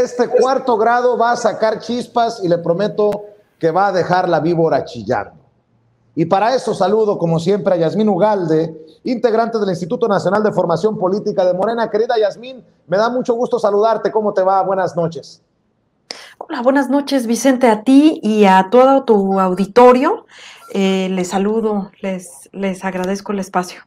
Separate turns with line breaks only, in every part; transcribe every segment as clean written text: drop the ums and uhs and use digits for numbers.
Este cuarto grado va a sacar chispas y le prometo que va a dejar la víbora chillando. Y para eso saludo, como siempre, a Yasmín Ugalde, integrante del Instituto Nacional de Formación Política de Morena. Querida Yasmín, me da mucho gusto saludarte. ¿Cómo te va? Buenas noches.
Hola, buenas noches, Vicente, a ti y a todo tu auditorio. Les saludo, les agradezco el espacio.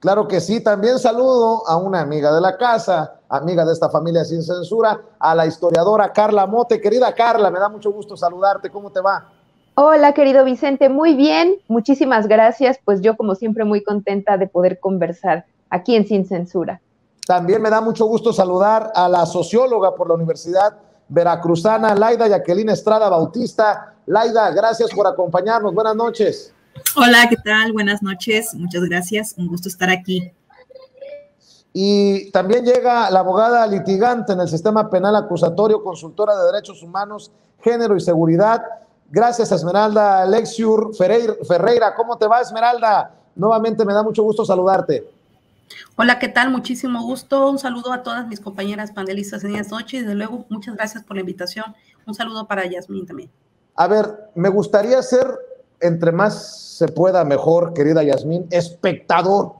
Claro que sí, también saludo a una amiga de la casa, amiga de esta familia sin censura, a la historiadora Carla Mote. Querida Carla, me da mucho gusto saludarte. ¿Cómo te va?
Hola, querido Vicente, muy bien, muchísimas gracias. Pues yo, como siempre, muy contenta de poder conversar aquí en Sin Censura.
También me da mucho gusto saludar a la socióloga por la Universidad Veracruzana, Laida Jacqueline Estrada Bautista. Laida, gracias por acompañarnos. Buenas noches.
Hola, ¿qué tal? Buenas noches, muchas gracias, un gusto estar aquí.
Y también llega la abogada litigante en el sistema penal acusatorio, consultora de derechos humanos, género y seguridad. Gracias, Esmeralda Alexiur Ferreira. ¿Cómo te va, Esmeralda? Nuevamente me da mucho gusto saludarte.
Hola, ¿qué tal? Muchísimo gusto. Un saludo a todas mis compañeras panelistas en esta noche y desde luego muchas gracias por la invitación. Un saludo para Yasmín también.
A ver, me gustaría ser, entre más se pueda mejor, querida Yasmín, espectador,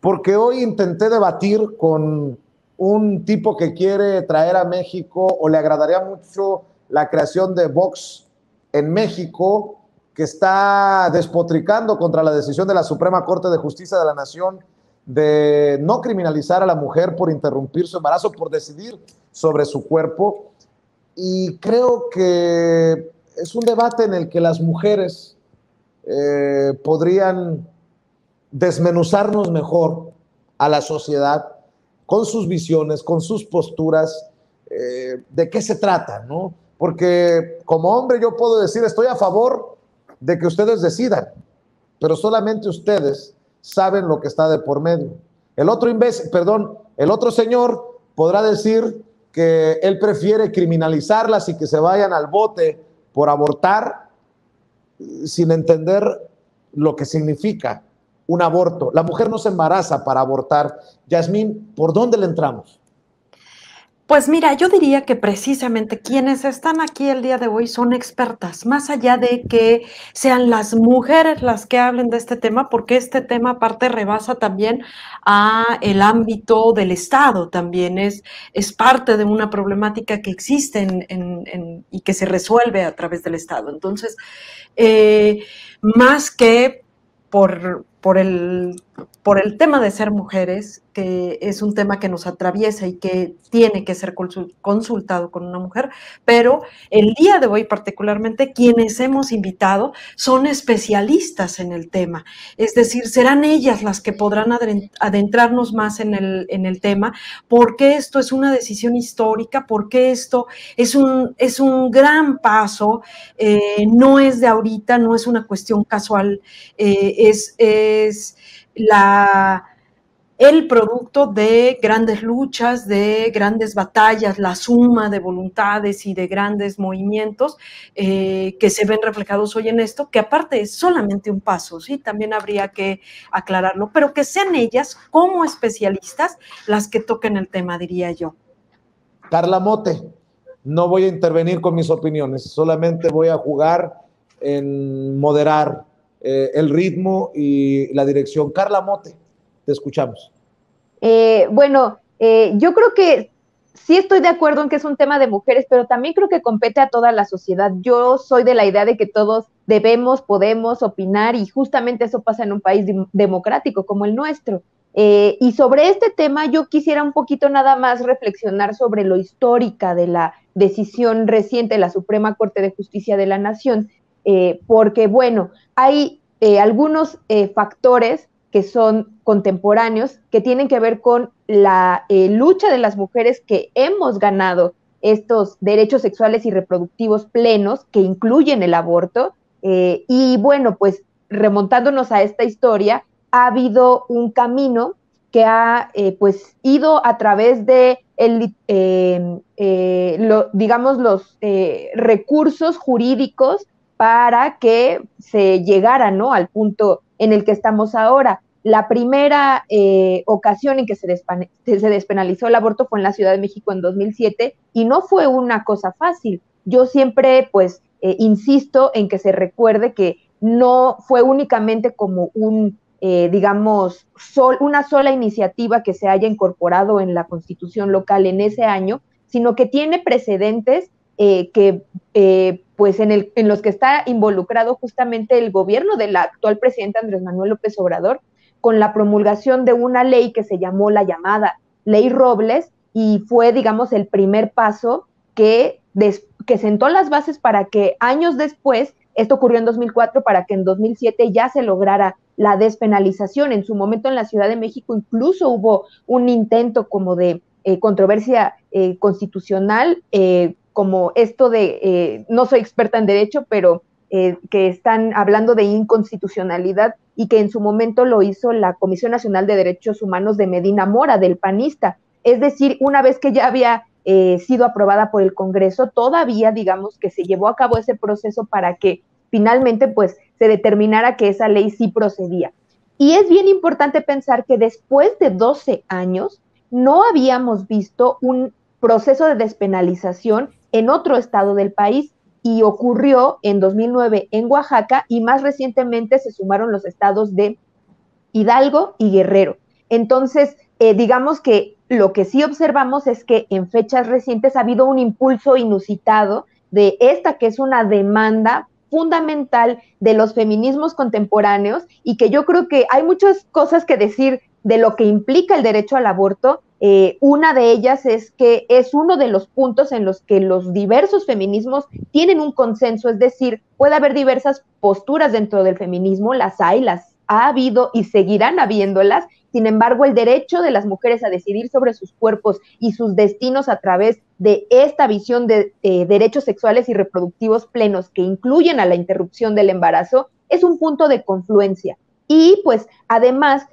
porque hoy intenté debatir con un tipo que quiere traer a México o le agradaría mucho la creación de Vox en México, que está despotricando contra la decisión de la Suprema Corte de Justicia de la Nación de no criminalizar a la mujer por interrumpir su embarazo, por decidir sobre su cuerpo. Y creo que es un debate en el que las mujeres podrían desmenuzarnos mejor a la sociedad con sus visiones, con sus posturas, de qué se trata, ¿no? Porque como hombre yo puedo decir, estoy a favor de que ustedes decidan, pero solamente ustedes saben lo que está de por medio. El otro señor podrá decir que él prefiere criminalizarlas y que se vayan al bote por abortar, sin entender lo que significa un aborto. La mujer no se embaraza para abortar. Yasmín, ¿por dónde le entramos?
Pues mira, yo diría que precisamente quienes están aquí el día de hoy son expertas, más allá de que sean las mujeres las que hablen de este tema, porque este tema aparte rebasa también a el ámbito del Estado, también es parte de una problemática que existe y que se resuelve a través del Estado. Entonces, más que por el tema de ser mujeres, que es un tema que nos atraviesa y que tiene que ser consultado con una mujer, pero el día de hoy particularmente quienes hemos invitado son especialistas en el tema, es decir, serán ellas las que podrán adentrarnos más en el tema, porque esto es una decisión histórica, porque esto es un gran paso, no es de ahorita, no es una cuestión casual, es el producto de grandes luchas, de grandes batallas, la suma de voluntades y de grandes movimientos que se ven reflejados hoy en esto, que aparte es solamente un paso, ¿sí? También habría que aclararlo, pero que sean ellas como especialistas las que toquen el tema, diría yo.
Carla Mote, no voy a intervenir con mis opiniones, solamente voy a jugar en moderar el ritmo y la dirección. Carla Mote, te escuchamos.
Yo creo que sí estoy de acuerdo en que es un tema de mujeres, pero también creo que compete a toda la sociedad. Yo soy de la idea de que todos debemos, podemos opinar y justamente eso pasa en un país democrático como el nuestro. Y sobre este tema yo quisiera un poquito nada más reflexionar sobre lo histórica de la decisión reciente de la Suprema Corte de Justicia de la Nación, porque bueno, hay algunos factores que son contemporáneos, que tienen que ver con la lucha de las mujeres que hemos ganado estos derechos sexuales y reproductivos plenos que incluyen el aborto. Y bueno, pues remontándonos a esta historia, ha habido un camino que ha pues ido a través de digamos los recursos jurídicos para que se llegara, ¿no?, al punto en el que estamos ahora. La primera ocasión en que se despenalizó el aborto fue en la Ciudad de México en 2007 y no fue una cosa fácil. Yo siempre, pues, insisto en que se recuerde que no fue únicamente como digamos, una sola iniciativa que se haya incorporado en la Constitución local en ese año, sino que tiene precedentes pues en los que está involucrado justamente el gobierno del actual presidente Andrés Manuel López Obrador, con la promulgación de una ley que se llamó la llamada Ley Robles, y fue, digamos, el primer paso que sentó las bases para que años después, esto ocurrió en 2004, para que en 2007 ya se lograra la despenalización. En su momento en la Ciudad de México incluso hubo un intento como de controversia constitucional, como esto de, no soy experta en derecho, pero que están hablando de inconstitucionalidad, y que en su momento lo hizo la Comisión Nacional de Derechos Humanos de Medina Mora, del panista. Es decir, una vez que ya había sido aprobada por el Congreso, todavía, digamos, que se llevó a cabo ese proceso para que finalmente, pues, se determinara que esa ley sí procedía. Y es bien importante pensar que después de 12 años no habíamos visto un proceso de despenalización en otro estado del país, y ocurrió en 2009 en Oaxaca, y más recientemente se sumaron los estados de Hidalgo y Guerrero. Entonces, digamos que lo que sí observamos es que en fechas recientes ha habido un impulso inusitado de esta, que es una demanda fundamental de los feminismos contemporáneos, y que yo creo que hay muchas cosas que decir de lo que implica el derecho al aborto. Una de ellas es que es uno de los puntos en los que los diversos feminismos tienen un consenso, es decir, puede haber diversas posturas dentro del feminismo, las hay, las ha habido y seguirán habiéndolas. Sin embargo, el derecho de las mujeres a decidir sobre sus cuerpos y sus destinos a través de esta visión de derechos sexuales y reproductivos plenos, que incluyen a la interrupción del embarazo, es un punto de confluencia. Y pues además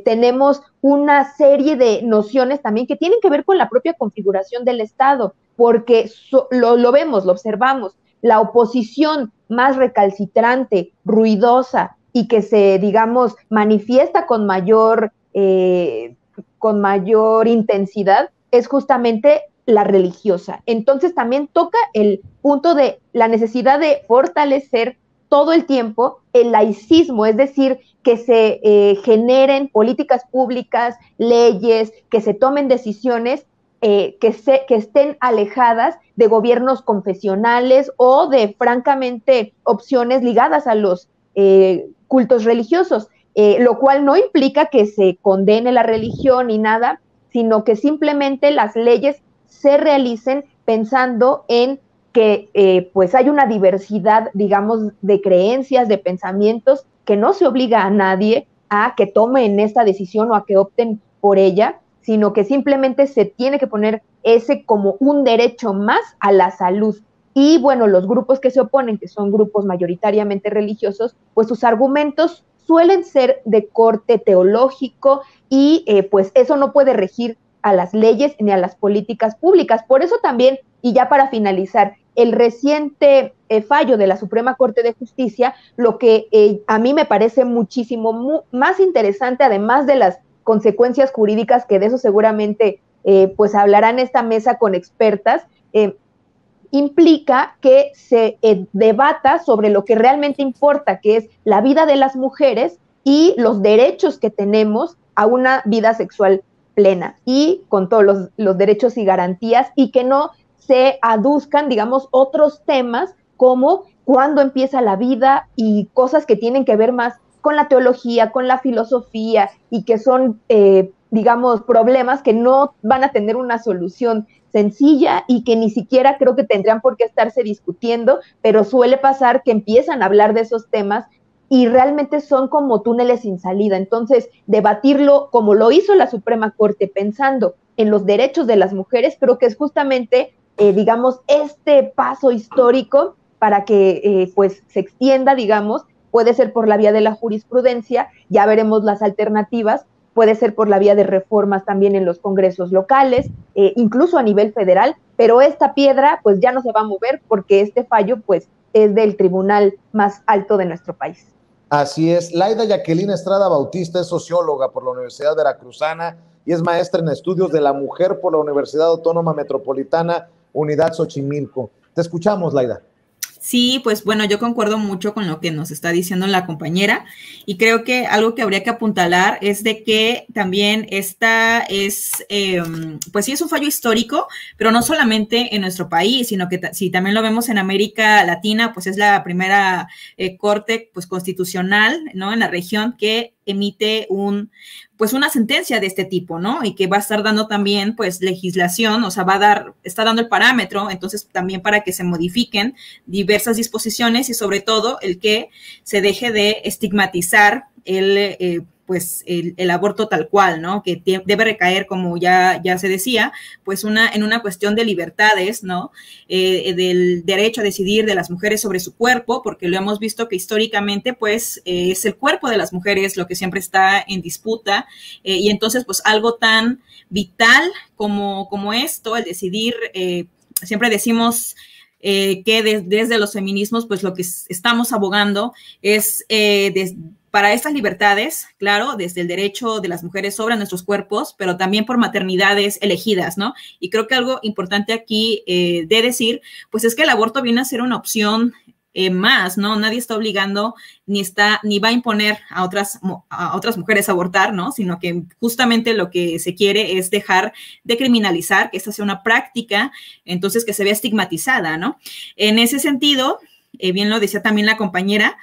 tenemos una serie de nociones también que tienen que ver con la propia configuración del Estado, porque lo vemos, lo observamos, la oposición más recalcitrante, ruidosa, y que se, digamos, manifiesta con mayor intensidad, es justamente la religiosa. Entonces también toca el punto de la necesidad de fortalecer todo el tiempo el laicismo, es decir, que se generen políticas públicas, leyes, que se tomen decisiones que estén alejadas de gobiernos confesionales o de, francamente, opciones ligadas a los cultos religiosos, lo cual no implica que se condene la religión ni nada, sino que simplemente las leyes se realicen pensando en que pues hay una diversidad, digamos, de creencias, de pensamientos, que no se obliga a nadie a que tomen esta decisión o a que opten por ella, sino que simplemente se tiene que poner ese como un derecho más a la salud. Y bueno, los grupos que se oponen, que son grupos mayoritariamente religiosos, pues sus argumentos suelen ser de corte teológico, y pues eso no puede regir a las leyes ni a las políticas públicas. Por eso también, y ya para finalizar, el reciente fallo de la Suprema Corte de Justicia, lo que a mí me parece muchísimo más interesante, además de las consecuencias jurídicas, que de eso seguramente pues hablarán esta mesa con expertas, implica que se debata sobre lo que realmente importa, que es la vida de las mujeres y los derechos que tenemos a una vida sexual plena y con todos los derechos y garantías, y que no se aduzcan, digamos, otros temas como cuándo empieza la vida y cosas que tienen que ver más con la teología, con la filosofía, y que son, digamos, problemas que no van a tener una solución sencilla y que ni siquiera creo que tendrían por qué estarse discutiendo, pero suele pasar que empiezan a hablar de esos temas y realmente son como túneles sin salida. Entonces, debatirlo como lo hizo la Suprema Corte, pensando en los derechos de las mujeres, creo que es justamente, digamos, este paso histórico para que pues se extienda, digamos. Puede ser por la vía de la jurisprudencia, ya veremos las alternativas, puede ser por la vía de reformas también en los congresos locales, incluso a nivel federal, pero esta piedra pues ya no se va a mover, porque este fallo pues es del tribunal más alto de nuestro país.
Así es. Laida Jacqueline Estrada Bautista es socióloga por la Universidad Veracruzana y es maestra en estudios de la mujer por la Universidad Autónoma Metropolitana, Unidad Xochimilco. Te escuchamos, Laida.
Sí, pues bueno, yo concuerdo mucho con lo que nos está diciendo la compañera y creo que algo que habría que apuntalar es de que también esta es, pues sí es un fallo histórico, pero no solamente en nuestro país, sino que si también lo vemos en América Latina, pues es la primera corte pues constitucional, ¿no? En la región que emite pues una sentencia de este tipo, ¿no? Y que va a estar dando también, pues, legislación, o sea, está dando el parámetro, entonces también para que se modifiquen diversas disposiciones y sobre todo el que se deje de estigmatizar pues el aborto tal cual, ¿no? Que debe recaer, como ya se decía, pues en una cuestión de libertades, ¿no? Del derecho a decidir de las mujeres sobre su cuerpo, porque lo hemos visto que históricamente, pues, es el cuerpo de las mujeres lo que siempre está en disputa, y entonces, pues, algo tan vital como esto, el decidir, siempre decimos que desde los feminismos, pues, lo que estamos abogando es para estas libertades, claro, desde el derecho de las mujeres sobre nuestros cuerpos, pero también por maternidades elegidas, ¿no? Y creo que algo importante aquí de decir, pues es que el aborto viene a ser una opción más, ¿no? Nadie está obligando ni va a imponer a otras mujeres a abortar, ¿no? Sino que justamente lo que se quiere es dejar de criminalizar, que esta sea una práctica, entonces que se vea estigmatizada, ¿no? En ese sentido, bien lo decía también la compañera,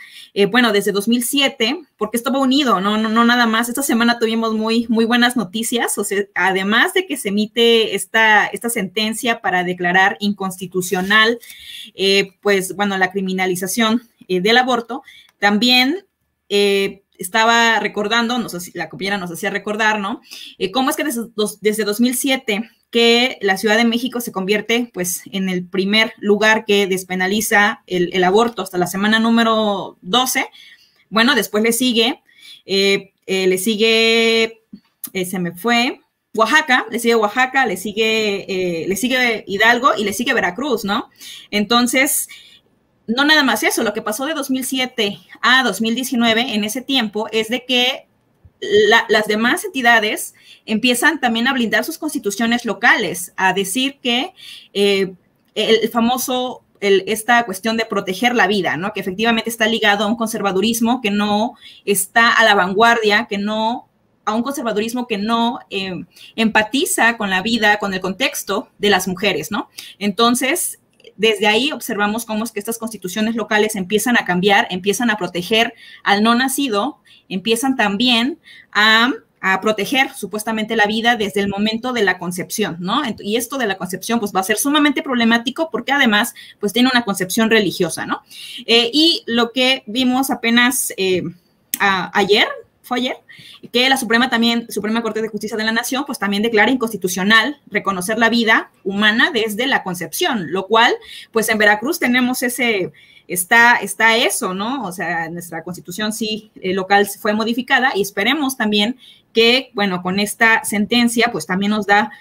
bueno, desde 2007, porque esto va unido, no nada más. Esta semana tuvimos muy buenas noticias, o sea, además de que se emite esta sentencia para declarar inconstitucional, pues, bueno, la criminalización del aborto, también estaba recordando, la compañera nos hacía recordar, ¿no? Cómo es que desde 2007 que la Ciudad de México se convierte, pues, en el primer lugar que despenaliza el aborto hasta la semana número 12. Bueno, después le sigue se me fue, Oaxaca, le sigue Hidalgo y le sigue Veracruz, ¿no? Entonces, no nada más eso, lo que pasó de 2007 a 2019 en ese tiempo es de que las demás entidades empiezan también a blindar sus constituciones locales, a decir que el famoso, esta cuestión de proteger la vida, ¿no? Que efectivamente está ligado a un conservadurismo que no está a la vanguardia, a un conservadurismo que no empatiza con la vida, con el contexto de las mujeres, ¿no? Entonces, desde ahí observamos cómo es que estas constituciones locales empiezan a cambiar, empiezan a proteger al no nacido, empiezan también a proteger supuestamente la vida desde el momento de la concepción, ¿no? Y esto de la concepción, pues, va a ser sumamente problemático porque además, pues, tiene una concepción religiosa, ¿no? Y lo que vimos apenas ayer, que la Suprema Corte de Justicia de la Nación, pues también declara inconstitucional reconocer la vida humana desde la concepción, lo cual, pues en Veracruz tenemos está eso, ¿no? O sea, nuestra constitución sí local fue modificada y esperemos también que, bueno, con esta sentencia, pues también nos da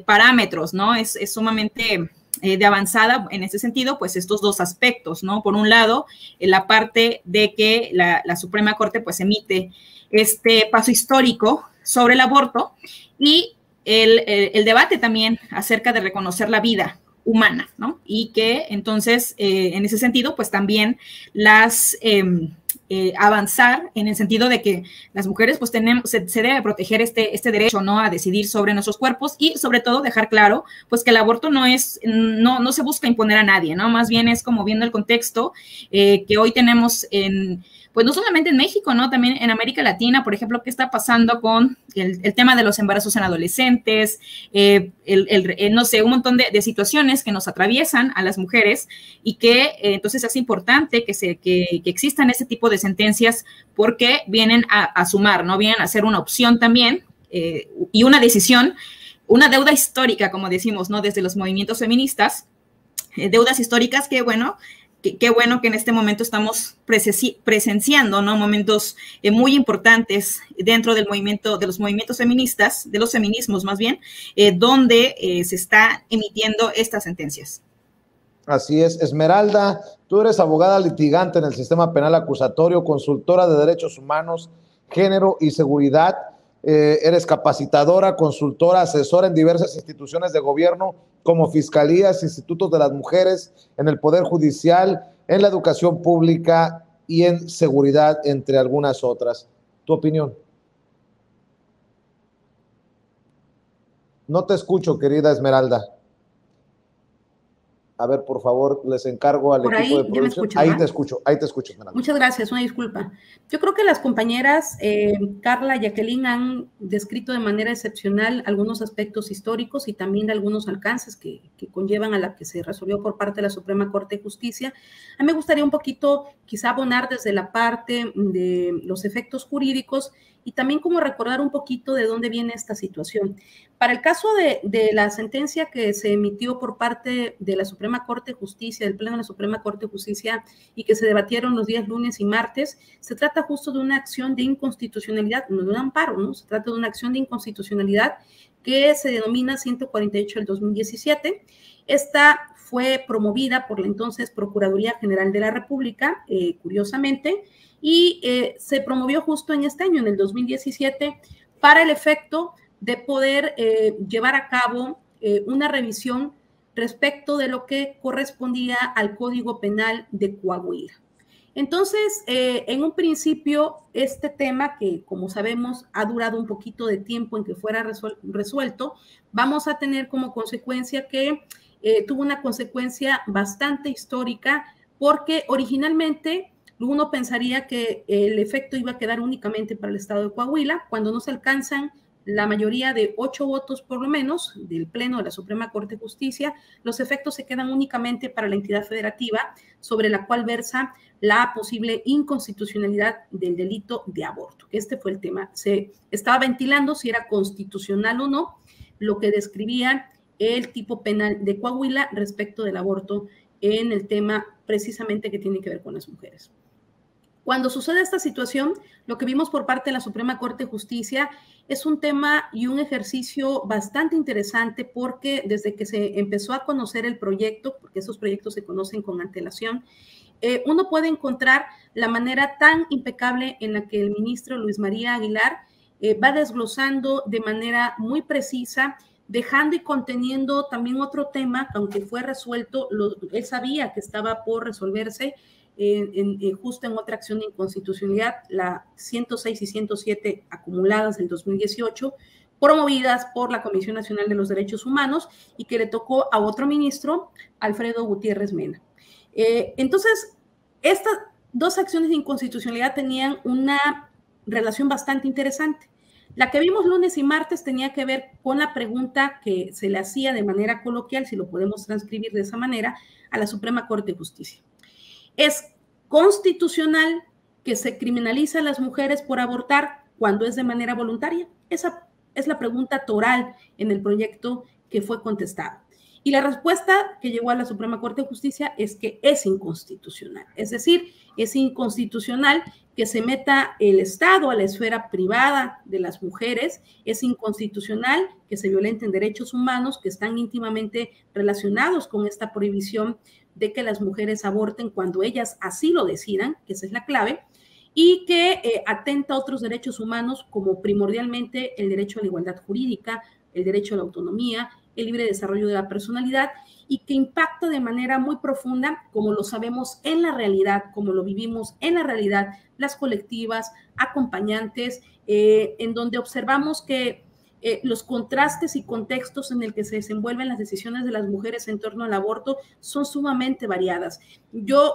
parámetros, ¿no? Es sumamente de avanzada en ese sentido, pues estos dos aspectos, ¿no? Por un lado, la parte de que la Suprema Corte, pues, emite este paso histórico sobre el aborto y el debate también acerca de reconocer la vida humana, ¿no? Y que entonces, en ese sentido, pues también avanzar en el sentido de que las mujeres, pues, se debe proteger este derecho, ¿no? A decidir sobre nuestros cuerpos y, sobre todo, dejar claro, pues, que el aborto no se busca imponer a nadie, ¿no? Más bien es como viendo el contexto que hoy tenemos pues no solamente en México, ¿no? También en América Latina, por ejemplo, qué está pasando con el tema de los embarazos en adolescentes, no sé, un montón de situaciones que nos atraviesan a las mujeres y que entonces es importante que existan ese tipo de sentencias porque vienen a sumar, ¿no? Vienen a ser una opción también y una decisión, una deuda histórica, como decimos, ¿no? Desde los movimientos feministas, deudas históricas que, bueno, qué bueno que en este momento estamos presenciando, ¿no? Momentos muy importantes dentro del movimiento, de los movimientos feministas, de los feminismos más bien, donde se están emitiendo estas sentencias.
Así es. Esmeralda, tú eres abogada litigante en el sistema penal acusatorio, consultora de derechos humanos, género y seguridad. Eres capacitadora, consultora, asesora en diversas instituciones de gobierno como fiscalías, institutos de las mujeres, en el Poder Judicial, en la educación pública y en seguridad, entre algunas otras. ¿Tu opinión? No te escucho, querida Esmeralda. A ver, por favor, les encargo al equipo de producción. Ahí te escucho, Esmeralda.
Muchas gracias, una disculpa. Yo creo que las compañeras Carla y Jacqueline han descrito de manera excepcional algunos aspectos históricos y también de algunos alcances que conllevan a la que se resolvió por parte de la Suprema Corte de Justicia. A mí me gustaría un poquito quizá abonar desde la parte de los efectos jurídicos y también como recordar un poquito de dónde viene esta situación. Para el caso de la sentencia que se emitió por parte de la Suprema Corte de Justicia, del Pleno de la Suprema Corte de Justicia, y que se debatieron los días lunes y martes, se trata justo de una acción de inconstitucionalidad, no de un amparo, ¿no? Se trata de una acción de inconstitucionalidad que se denomina 148 del 2017. Esta fue promovida por la entonces Procuraduría General de la República, curiosamente, y se promovió justo en este año, en el 2017, para el efecto de poder llevar a cabo una revisión respecto de lo que correspondía al Código Penal de Coahuila. Entonces, en un principio, este tema que, como sabemos, ha durado un poquito de tiempo en que fuera resuelto, vamos a tener como consecuencia que tuvo una consecuencia bastante histórica, porque originalmente uno pensaría que el efecto iba a quedar únicamente para el estado de Coahuila, cuando no se alcanzan la mayoría de 8 votos por lo menos del Pleno de la Suprema Corte de Justicia, los efectos se quedan únicamente para la entidad federativa sobre la cual versa la posible inconstitucionalidad del delito de aborto. Este fue el tema. Se estaba ventilando si era constitucional o no lo que describía el tipo penal de Coahuila respecto del aborto en el tema precisamente que tiene que ver con las mujeres. Cuando sucede esta situación, lo que vimos por parte de la Suprema Corte de Justicia es un tema y un ejercicio bastante interesante porque desde que se empezó a conocer el proyecto, porque esos proyectos se conocen con antelación, uno puede encontrar la manera tan impecable en la que el ministro Luis María Aguilar va desglosando de manera muy precisa, dejando y conteniendo también otro tema, que aunque fue resuelto, él sabía que estaba por resolverse, justo en otra acción de inconstitucionalidad, la 106 y 107 acumuladas del 2018, promovidas por la Comisión Nacional de los Derechos Humanos y que le tocó a otro ministro, Alfredo Gutiérrez Mena. Entonces, estas dos acciones de inconstitucionalidad tenían una relación bastante interesante. La que vimos lunes y martes tenía que ver con la pregunta que se le hacía de manera coloquial, si lo podemos transcribir de esa manera, a la Suprema Corte de Justicia. ¿Es constitucional que se criminaliza a las mujeres por abortar cuando es de manera voluntaria? Esa es la pregunta toral en el proyecto que fue contestado. Y la respuesta que llegó a la Suprema Corte de Justicia es que es inconstitucional. Es decir, es inconstitucional que se meta el Estado a la esfera privada de las mujeres, es inconstitucional que se violenten derechos humanos que están íntimamente relacionados con esta prohibición de que las mujeres aborten cuando ellas así lo decidan, que esa es la clave, y que atenta a otros derechos humanos como primordialmente el derecho a la igualdad jurídica, el derecho a la autonomía, el libre desarrollo de la personalidad y que impacta de manera muy profunda, como lo sabemos en la realidad, como lo vivimos en la realidad, las colectivas, acompañantes, en donde observamos que los contrastes y contextos en el que se desenvuelven las decisiones de las mujeres en torno al aborto son sumamente variadas. Yo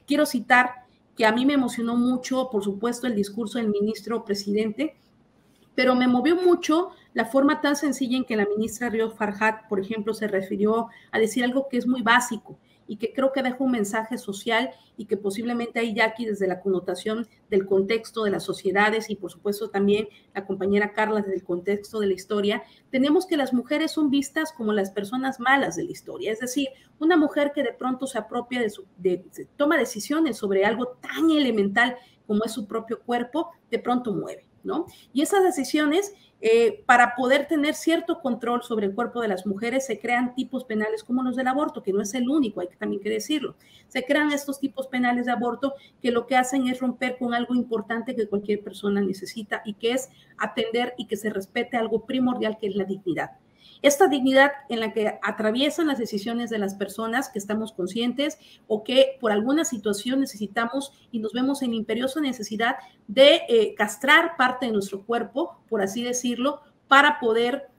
quiero citar que a mí me emocionó mucho, por supuesto, el discurso del ministro presidente, pero me movió mucho la forma tan sencilla en que la ministra Ríos Farjat, por ejemplo, se refirió a decir algo que es muy básico y que creo que deja un mensaje social y que posiblemente ahí Jackie desde la connotación del contexto de las sociedades y por supuesto también la compañera Carla desde el contexto de la historia, tenemos que las mujeres son vistas como las personas malas de la historia, es decir, una mujer que de pronto se apropia toma decisiones sobre algo tan elemental como es su propio cuerpo, de pronto mueve. ¿no? Y esas decisiones, para poder tener cierto control sobre el cuerpo de las mujeres, se crean tipos penales como los del aborto, que no es el único, hay que también que decirlo. Se crean estos tipos penales de aborto que lo que hacen es romper con algo importante que cualquier persona necesita y que es atender y que se respete algo primordial, que es la dignidad. Esta dignidad en la que atraviesan las decisiones de las personas que estamos conscientes o que por alguna situación necesitamos y nos vemos en imperiosa necesidad de castrar parte de nuestro cuerpo, por así decirlo, para poder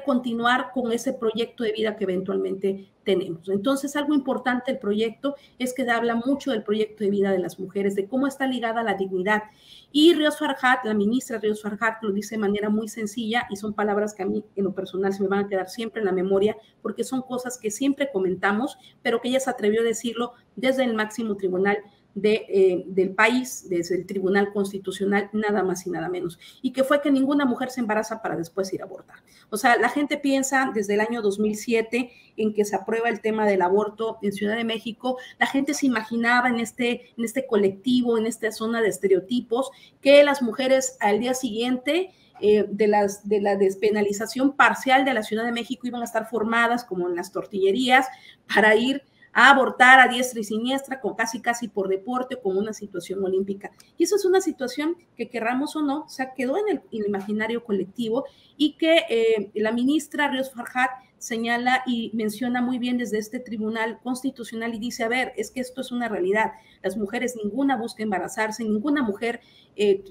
continuar con ese proyecto de vida que eventualmente tenemos. Entonces, algo importante del proyecto es que habla mucho del proyecto de vida de las mujeres, de cómo está ligada a la dignidad. Y Ríos Farhat, la ministra Ríos Farhat, lo dice de manera muy sencilla y son palabras que a mí en lo personal se me van a quedar siempre en la memoria porque son cosas que siempre comentamos, pero que ella se atrevió a decirlo desde el máximo tribunal del país, desde el Tribunal Constitucional, nada más y nada menos, y que fue que ninguna mujer se embaraza para después ir a abortar. O sea, la gente piensa desde el año 2007 en que se aprueba el tema del aborto en Ciudad de México, la gente se imaginaba en este colectivo, en esta zona de estereotipos, que las mujeres al día siguiente de la despenalización parcial de la Ciudad de México iban a estar formadas como en las tortillerías para ir a abortar a diestra y siniestra, con casi por deporte, con una situación olímpica. Y eso es una situación que, querramos o no, se quedó en el imaginario colectivo y que la ministra Ríos Farhat señala y menciona muy bien desde este Tribunal Constitucional y dice, a ver, es que esto es una realidad. Las mujeres, ninguna busca embarazarse, ninguna mujer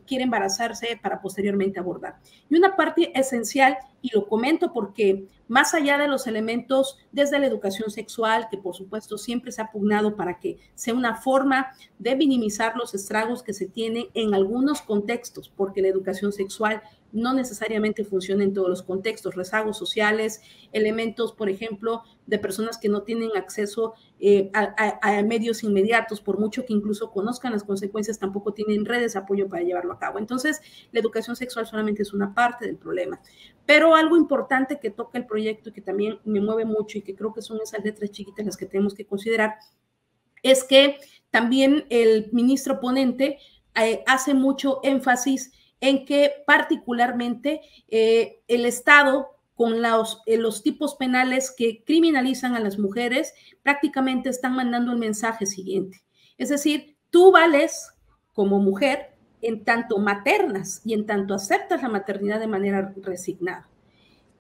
quiere embarazarse para posteriormente abortar. Y una parte esencial, y lo comento porque más allá de los elementos desde la educación sexual, que por supuesto siempre se ha pugnado para que sea una forma de minimizar los estragos que se tienen en algunos contextos, porque la educación sexual no necesariamente funciona en todos los contextos, rezagos sociales, elementos, por ejemplo, de personas que no tienen acceso a medios inmediatos, por mucho que incluso conozcan las consecuencias, tampoco tienen redes de apoyo para llevarlo a cabo. Entonces, la educación sexual solamente es una parte del problema. Pero algo importante que toca el proyecto y que también me mueve mucho y que creo que son esas letras chiquitas las que tenemos que considerar, es que también el ministro ponente hace mucho énfasis en que particularmente el Estado, con los tipos penales que criminalizan a las mujeres, prácticamente están mandando el mensaje siguiente. Es decir, tú vales como mujer en tanto maternas y en tanto aceptas la maternidad de manera resignada.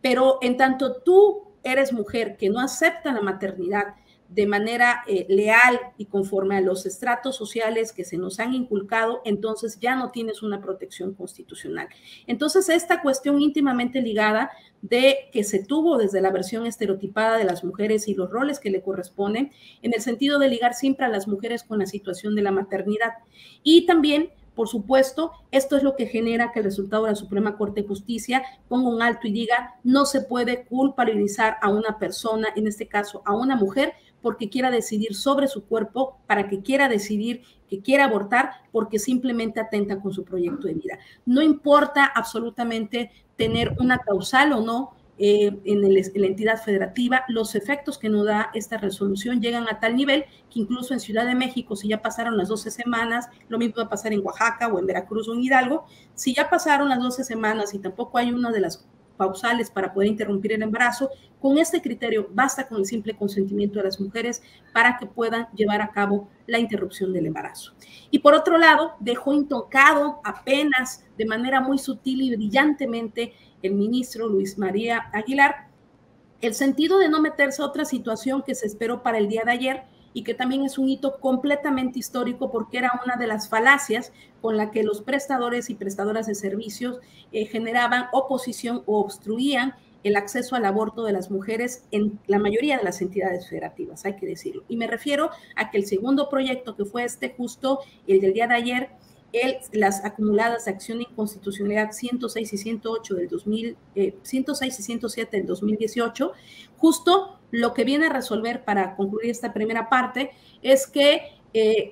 Pero en tanto tú eres mujer que no acepta la maternidad de manera leal y conforme a los estratos sociales que se nos han inculcado, entonces ya no tienes una protección constitucional. Entonces, esta cuestión íntimamente ligada de que se tuvo desde la versión estereotipada de las mujeres y los roles que le corresponden, en el sentido de ligar siempre a las mujeres con la situación de la maternidad. Y también, por supuesto, esto es lo que genera que el resultado de la Suprema Corte de Justicia ponga un alto y diga, no se puede culpabilizar a una persona, en este caso a una mujer, porque quiera decidir sobre su cuerpo, para que quiera decidir que quiera abortar, porque simplemente atenta con su proyecto de vida. No importa absolutamente tener una causal o no en la entidad federativa, los efectos que nos da esta resolución llegan a tal nivel que incluso en Ciudad de México, si ya pasaron las 12 semanas, lo mismo va a pasar en Oaxaca o en Veracruz o en Hidalgo, si ya pasaron las 12 semanas y tampoco hay una de las pausales para poder interrumpir el embarazo, con este criterio basta con el simple consentimiento de las mujeres para que puedan llevar a cabo la interrupción del embarazo. Y por otro lado, dejó intocado apenas de manera muy sutil y brillantemente el ministro Luis María Aguilar el sentido de no meterse a otra situación que se esperó para el día de ayer y que también es un hito completamente histórico porque era una de las falacias con la que los prestadores y prestadoras de servicios generaban oposición o obstruían el acceso al aborto de las mujeres en la mayoría de las entidades federativas, hay que decirlo. Y me refiero a que el segundo proyecto, que fue justo el del día de ayer, las acumuladas de acción de inconstitucionalidad 106 y 108 del 106 y 107 del 2018, justo lo que viene a resolver para concluir esta primera parte es que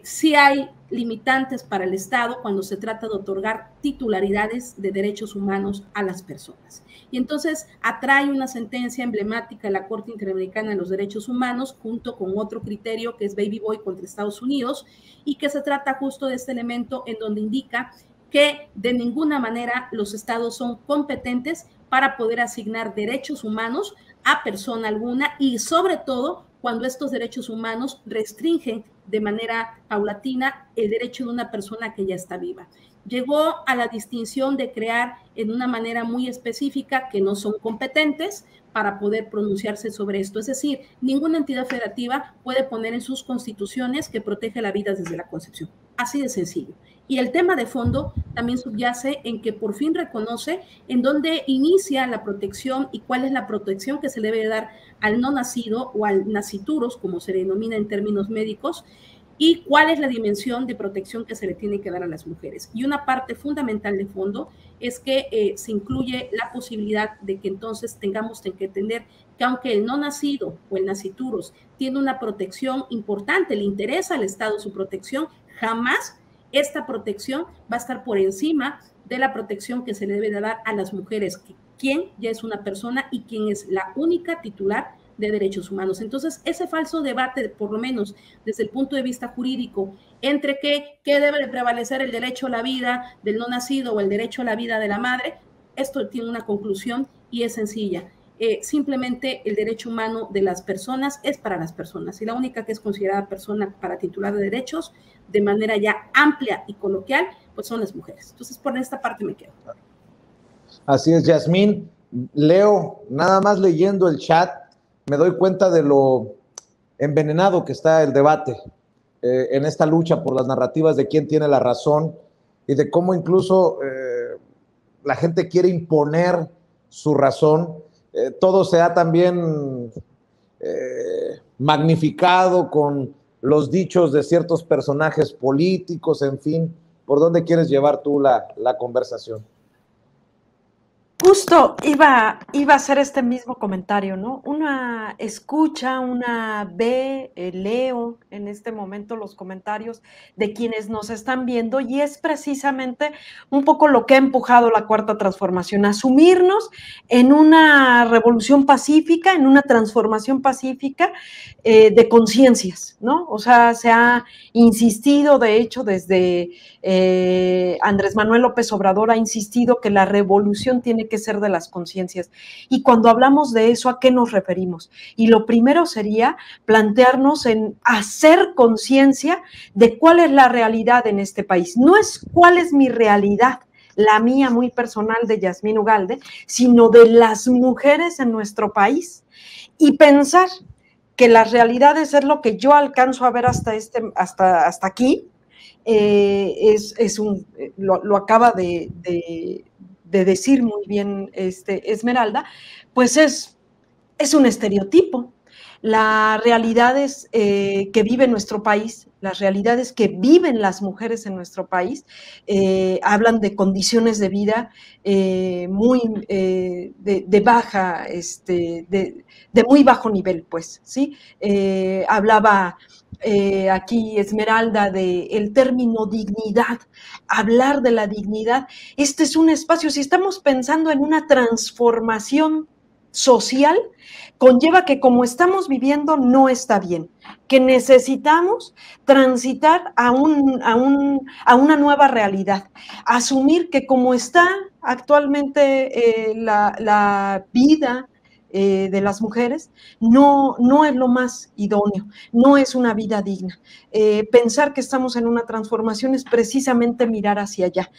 sí hay limitantes para el Estado cuando se trata de otorgar titularidades de derechos humanos a las personas. Y entonces atrae una sentencia emblemática de la Corte Interamericana de los Derechos Humanos junto con otro criterio que es Baby Boy contra Estados Unidos y que se trata justo de este elemento en donde indica que de ninguna manera los estados son competentes para poder asignar derechos humanos a persona alguna, y sobre todo cuando estos derechos humanos restringen de manera paulatina el derecho de una persona que ya está viva. Llegó a la distinción de crear en una manera muy específica que no son competentes para poder pronunciarse sobre esto. Es decir, ninguna entidad federativa puede poner en sus constituciones que protege la vida desde la concepción. Así de sencillo. Y el tema de fondo también subyace en que por fin reconoce en dónde inicia la protección y cuál es la protección que se le debe dar al no nacido o al nascituros, como se denomina en términos médicos, y cuál es la dimensión de protección que se le tiene que dar a las mujeres. Y una parte fundamental de fondo es que se incluye la posibilidad de que entonces tengamos que entender que aunque el no nacido o el nascituros tiene una protección importante, le interesa al Estado su protección, jamás esta protección va a estar por encima de la protección que se le debe dar a las mujeres, quien ya es una persona y quien es la única titular de derechos humanos. Entonces, ese falso debate, por lo menos desde el punto de vista jurídico, entre qué debe de prevalecer, el derecho a la vida del no nacido o el derecho a la vida de la madre, esto tiene una conclusión y es sencilla. Simplemente el derecho humano de las personas es para las personas, y la única que es considerada persona para titular de derechos de manera ya amplia y coloquial, pues son las mujeres. Entonces, por esta parte me quedo.
Así es, Yasmín. Leo, nada más leyendo el chat, me doy cuenta de lo envenenado que está el debate en esta lucha por las narrativas de quién tiene la razón y de cómo incluso la gente quiere imponer su razón. Todo se ha también magnificado con los dichos de ciertos personajes políticos, en fin. ¿Por dónde quieres llevar tú la conversación?
Justo iba a hacer este mismo comentario, ¿no? Una escucha, una ve, leo en este momento los comentarios de quienes nos están viendo, y es precisamente un poco lo que ha empujado la Cuarta Transformación, asumirnos en una revolución pacífica, en una transformación pacífica de conciencias, ¿no? O sea, se ha insistido, de hecho, desde Andrés Manuel López Obrador ha insistido que la revolución tiene que ser de las conciencias. Y cuando hablamos de eso, ¿a qué nos referimos? Y lo primero sería plantearnos en hacer conciencia de cuál es la realidad en este país. No es cuál es mi realidad, la mía muy personal de Yasmín Ugalde, sino de las mujeres en nuestro país, y pensar que las realidades es lo que yo alcanzo a ver hasta aquí. Lo acaba de decir muy bien Esmeralda, pues es un estereotipo. Las realidades que vive nuestro país, las realidades que viven las mujeres en nuestro país, hablan de condiciones de vida muy de baja, de muy bajo nivel, pues, ¿sí? Hablaba aquí Esmeralda del término dignidad. Hablar de la dignidad, este es un espacio, si estamos pensando en una transformación social, conlleva que como estamos viviendo no está bien, que necesitamos transitar a una nueva realidad, asumir que como está actualmente la vida de las mujeres, no es lo más idóneo, no es una vida digna. Pensar que estamos en una transformación es precisamente mirar hacia allá.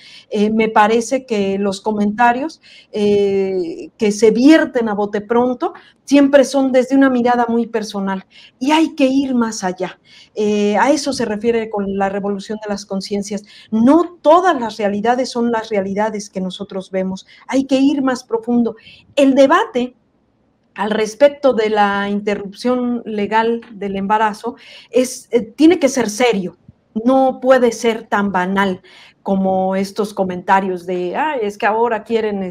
Me parece que los comentarios que se vierten a bote pronto siempre son desde una mirada muy personal, y hay que ir más allá. A eso se refiere con la revolución de las conciencias. No todas las realidades son las realidades que nosotros vemos, hay que ir más profundo. El debate al respecto de la interrupción legal del embarazo tiene que ser serio, no puede ser tan banal como estos comentarios de, es que ahora quieren,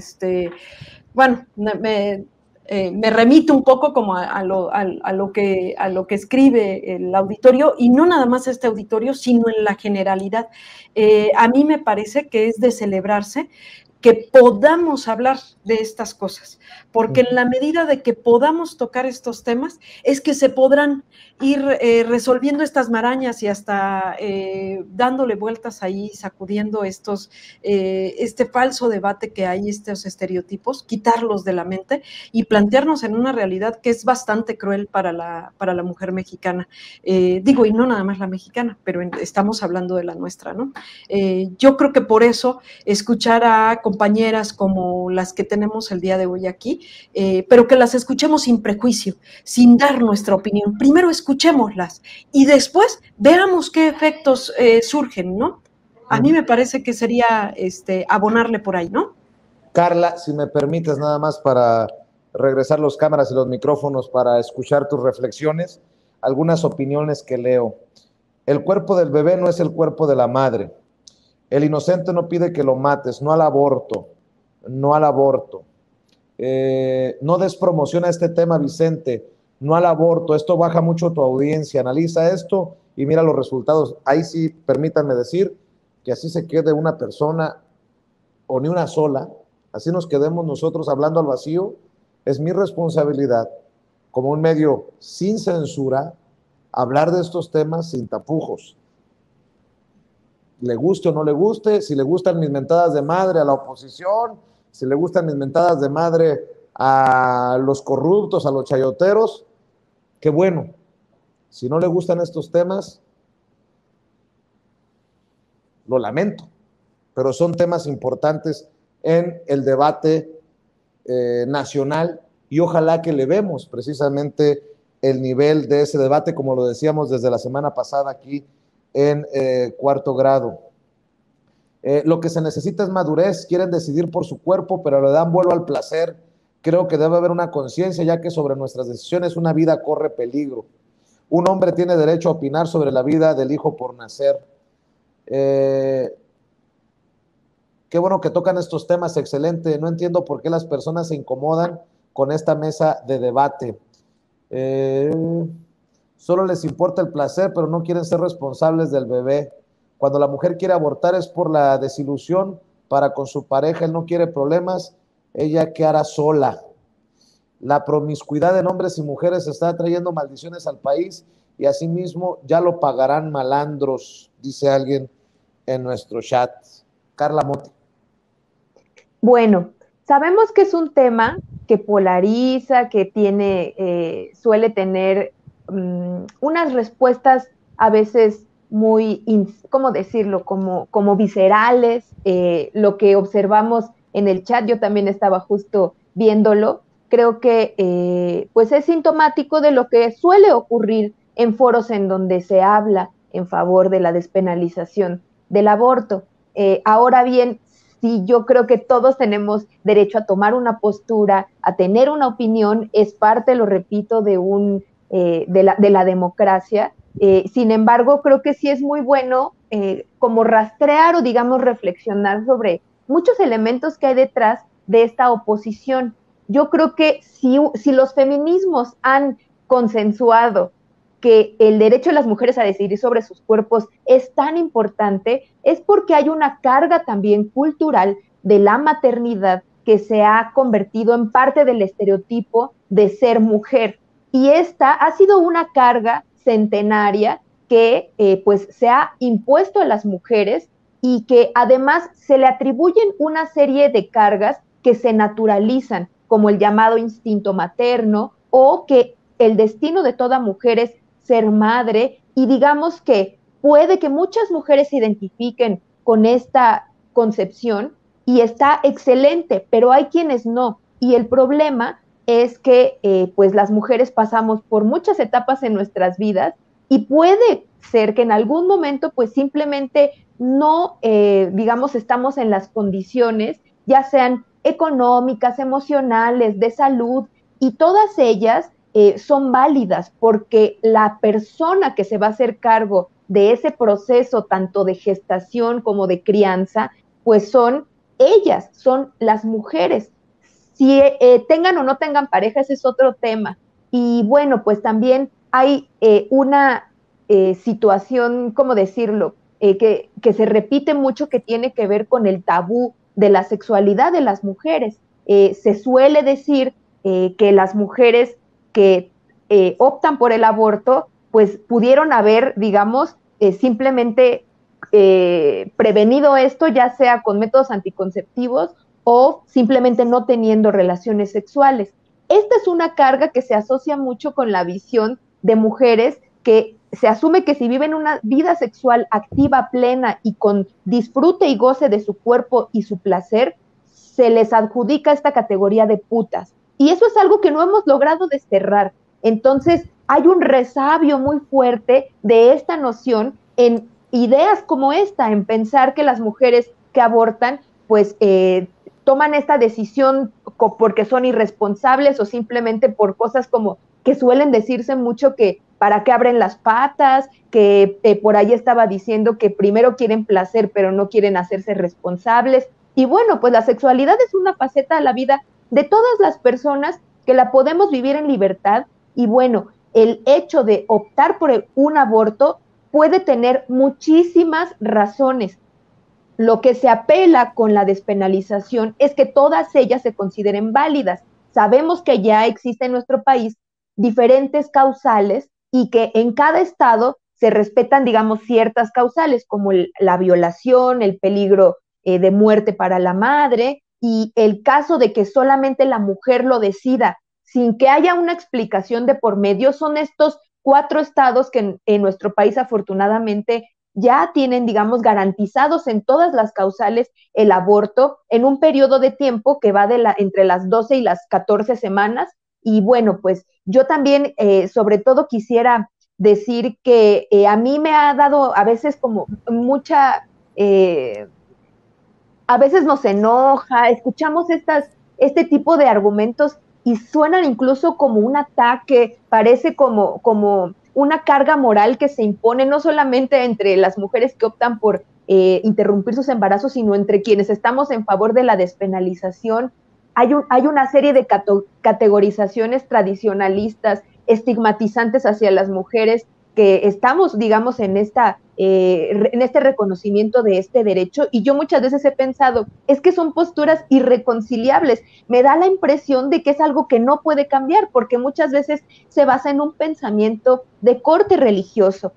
bueno, me remito un poco como a lo que escribe el auditorio, y no nada más este auditorio, sino en la generalidad. A mí me parece que es de celebrarse que podamos hablar de estas cosas, porque en la medida de que podamos tocar estos temas, es que se podrán ir resolviendo estas marañas y hasta dándole vueltas ahí, sacudiendo este falso debate que hay, estos estereotipos, quitarlos de la mente y plantearnos en una realidad que es bastante cruel para la mujer mexicana. Digo, y no nada más la mexicana, pero estamos hablando de la nuestra, ¿no? Yo creo que por eso escuchar a compañeras como las que tenemos el día de hoy aquí, pero que las escuchemos sin prejuicio, sin dar nuestra opinión. Primero escuchémoslas y después veamos qué efectos surgen, ¿no? A mí me parece que sería abonarle por ahí, ¿no?
Carla, si me permites nada más para regresar los cámaras y los micrófonos para escuchar tus reflexiones, algunas opiniones que leo. El cuerpo del bebé no es el cuerpo de la madre. El inocente no pide que lo mates, no al aborto, no al aborto. No des promoción a este tema, Vicente, no al aborto. Esto baja mucho tu audiencia. Analiza esto y mira los resultados. Ahí sí, permítanme decir que así se quede una persona o ni una sola, así nos quedemos nosotros hablando al vacío. Es mi responsabilidad, como un medio sin censura, hablar de estos temas sin tapujos. Le guste o no le guste, si le gustan mis mentadas de madre a la oposición, si le gustan mis mentadas de madre a los corruptos, a los chayoteros, qué bueno. Si no le gustan estos temas, lo lamento, pero son temas importantes en el debate nacional y ojalá que elevemos precisamente el nivel de ese debate, como lo decíamos desde la semana pasada aquí en cuarto grado. Lo que se necesita es madurez, quieren decidir por su cuerpo, pero le dan vuelo al placer. Creo que debe haber una conciencia, ya que sobre nuestras decisiones una vida corre peligro. Un hombre tiene derecho a opinar sobre la vida del hijo por nacer. Qué bueno que tocan estos temas, excelente. No entiendo por qué las personas se incomodan con esta mesa de debate. Solo les importa el placer, pero no quieren ser responsables del bebé. Cuando la mujer quiere abortar es por la desilusión para con su pareja, él no quiere problemas, ella qué hará sola. La promiscuidad en hombres y mujeres está trayendo maldiciones al país y asimismo ya lo pagarán malandros, dice alguien en nuestro chat. Carla Motti.
Bueno, sabemos que es un tema que polariza, que suele tener unas respuestas a veces muy, ¿cómo decirlo?, como viscerales. Lo que observamos en el chat, yo también estaba justo viéndolo, creo que pues es sintomático de lo que suele ocurrir en foros en donde se habla en favor de la despenalización del aborto. Ahora bien, sí, yo creo que todos tenemos derecho a tomar una postura, a tener una opinión, es parte, lo repito, de la democracia. Sin embargo, creo que sí es muy bueno como rastrear o, digamos, reflexionar sobre muchos elementos que hay detrás de esta oposición. Yo creo que si los feminismos han consensuado que el derecho de las mujeres a decidir sobre sus cuerpos es tan importante, es porque hay una carga también cultural de la maternidad que se ha convertido en parte del estereotipo de ser mujer. Y esta ha sido una carga centenaria que pues se ha impuesto a las mujeres y que además se le atribuyen una serie de cargas que se naturalizan, como el llamado instinto materno, o que el destino de toda mujer es ser madre, y digamos que puede que muchas mujeres se identifiquen con esta concepción y está excelente, pero hay quienes no, y el problema es que pues las mujeres pasamos por muchas etapas en nuestras vidas y puede ser que en algún momento pues simplemente no, digamos, estamos en las condiciones, ya sean económicas, emocionales, de salud, y todas ellas son válidas porque la persona que se va a hacer cargo de ese proceso, tanto de gestación como de crianza, pues son ellas, son las mujeres. Si tengan o no tengan pareja, ese es otro tema. Y bueno, pues también hay una situación, ¿cómo decirlo?, que se repite mucho, que tiene que ver con el tabú de la sexualidad de las mujeres. Se suele decir que las mujeres que optan por el aborto, pues pudieron haber, digamos, simplemente prevenido esto, ya sea con métodos anticonceptivos o simplemente no teniendo relaciones sexuales. Esta es una carga que se asocia mucho con la visión de mujeres que se asume que si viven una vida sexual activa, plena y con disfrute y goce de su cuerpo y su placer, se les adjudica esta categoría de putas. Y eso es algo que no hemos logrado desterrar. Entonces, hay un resabio muy fuerte de esta noción en ideas como esta, en pensar que las mujeres que abortan, pues toman esta decisión porque son irresponsables o simplemente por cosas como que suelen decirse mucho que para qué abren las patas, que por ahí estaba diciendo que primero quieren placer pero no quieren hacerse responsables. Y bueno, pues la sexualidad es una faceta de la vida de todas las personas que la podemos vivir en libertad y bueno, el hecho de optar por un aborto puede tener muchísimas razones. Lo que se apela con la despenalización es que todas ellas se consideren válidas. Sabemos que ya existe en nuestro país diferentes causales y que en cada estado se respetan, digamos, ciertas causales como la violación, el peligro de muerte para la madre y el caso de que solamente la mujer lo decida sin que haya una explicación de por medio. Son estos 4 estados que en nuestro país afortunadamente ya tienen, digamos, garantizados en todas las causales el aborto en un periodo de tiempo que va entre las 12 y las 14 semanas. Y bueno, pues yo también sobre todo quisiera decir que a mí me ha dado a veces como mucha, a veces nos enoja, escuchamos este tipo de argumentos y suenan incluso como un ataque, parece como una carga moral que se impone no solamente entre las mujeres que optan por interrumpir sus embarazos, sino entre quienes estamos en favor de la despenalización. Hay una serie de categorizaciones tradicionalistas, estigmatizantes hacia las mujeres, que estamos, digamos, en este reconocimiento de este derecho, y yo muchas veces he pensado, es que son posturas irreconciliables. Me da la impresión de que es algo que no puede cambiar, porque muchas veces se basa en un pensamiento de corte religioso.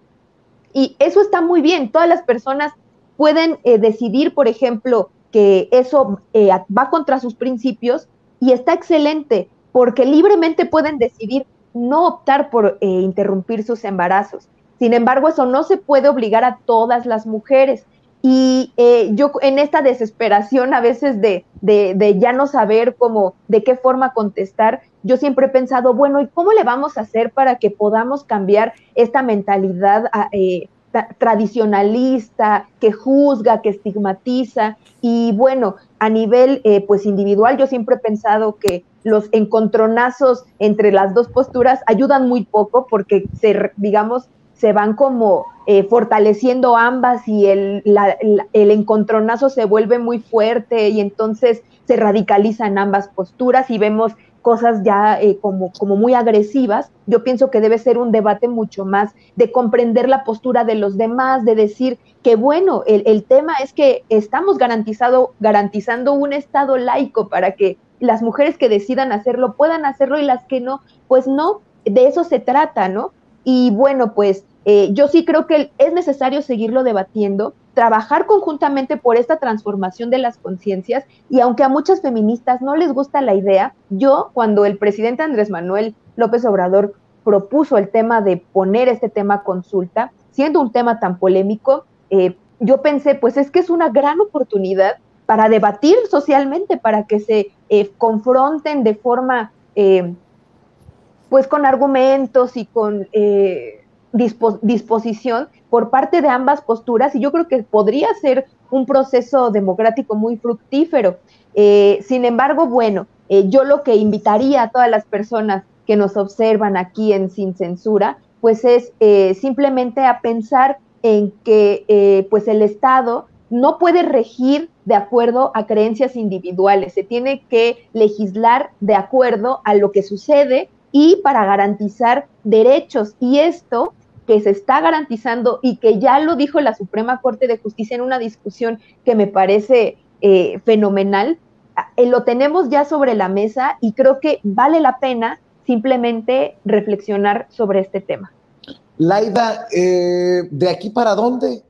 Y eso está muy bien, todas las personas pueden decidir, por ejemplo, que eso va contra sus principios, y está excelente, porque libremente pueden decidir no optar por interrumpir sus embarazos. Sin embargo, eso no se puede obligar a todas las mujeres. Y yo en esta desesperación a veces de ya no saber de qué forma contestar, yo siempre he pensado, bueno, ¿y cómo le vamos a hacer para que podamos cambiar esta mentalidad tradicionalista, que juzga, que estigmatiza? Y bueno, a nivel pues individual, yo siempre he pensado que los encontronazos entre las dos posturas ayudan muy poco, porque se van como fortaleciendo ambas, y el encontronazo se vuelve muy fuerte y entonces se radicalizan ambas posturas y vemos cosas ya como muy agresivas. Yo pienso que debe ser un debate mucho más de comprender la postura de los demás, de decir que bueno, el tema es que estamos garantizando un estado laico para que las mujeres que decidan hacerlo puedan hacerlo, y las que no, pues no, de eso se trata, ¿no? Y bueno, pues yo sí creo que es necesario seguirlo debatiendo, trabajar conjuntamente por esta transformación de las conciencias, y aunque a muchas feministas no les gusta la idea, yo cuando el presidente Andrés Manuel López Obrador propuso el tema de poner este tema a consulta, siendo un tema tan polémico, yo pensé, pues es que es una gran oportunidad para debatir socialmente, para que se confronten de forma, pues con argumentos y con disposición por parte de ambas posturas, y yo creo que podría ser un proceso democrático muy fructífero. Sin embargo, bueno, yo lo que invitaría a todas las personas que nos observan aquí en Sin Censura, pues es simplemente a pensar en que pues el Estado no puede regir de acuerdo a creencias individuales, se tiene que legislar de acuerdo a lo que sucede y para garantizar derechos, y esto que se está garantizando y que ya lo dijo la Suprema Corte de Justicia en una discusión que me parece fenomenal, lo tenemos ya sobre la mesa y creo que vale la pena simplemente reflexionar sobre este tema.
Laida, ¿de aquí para dónde?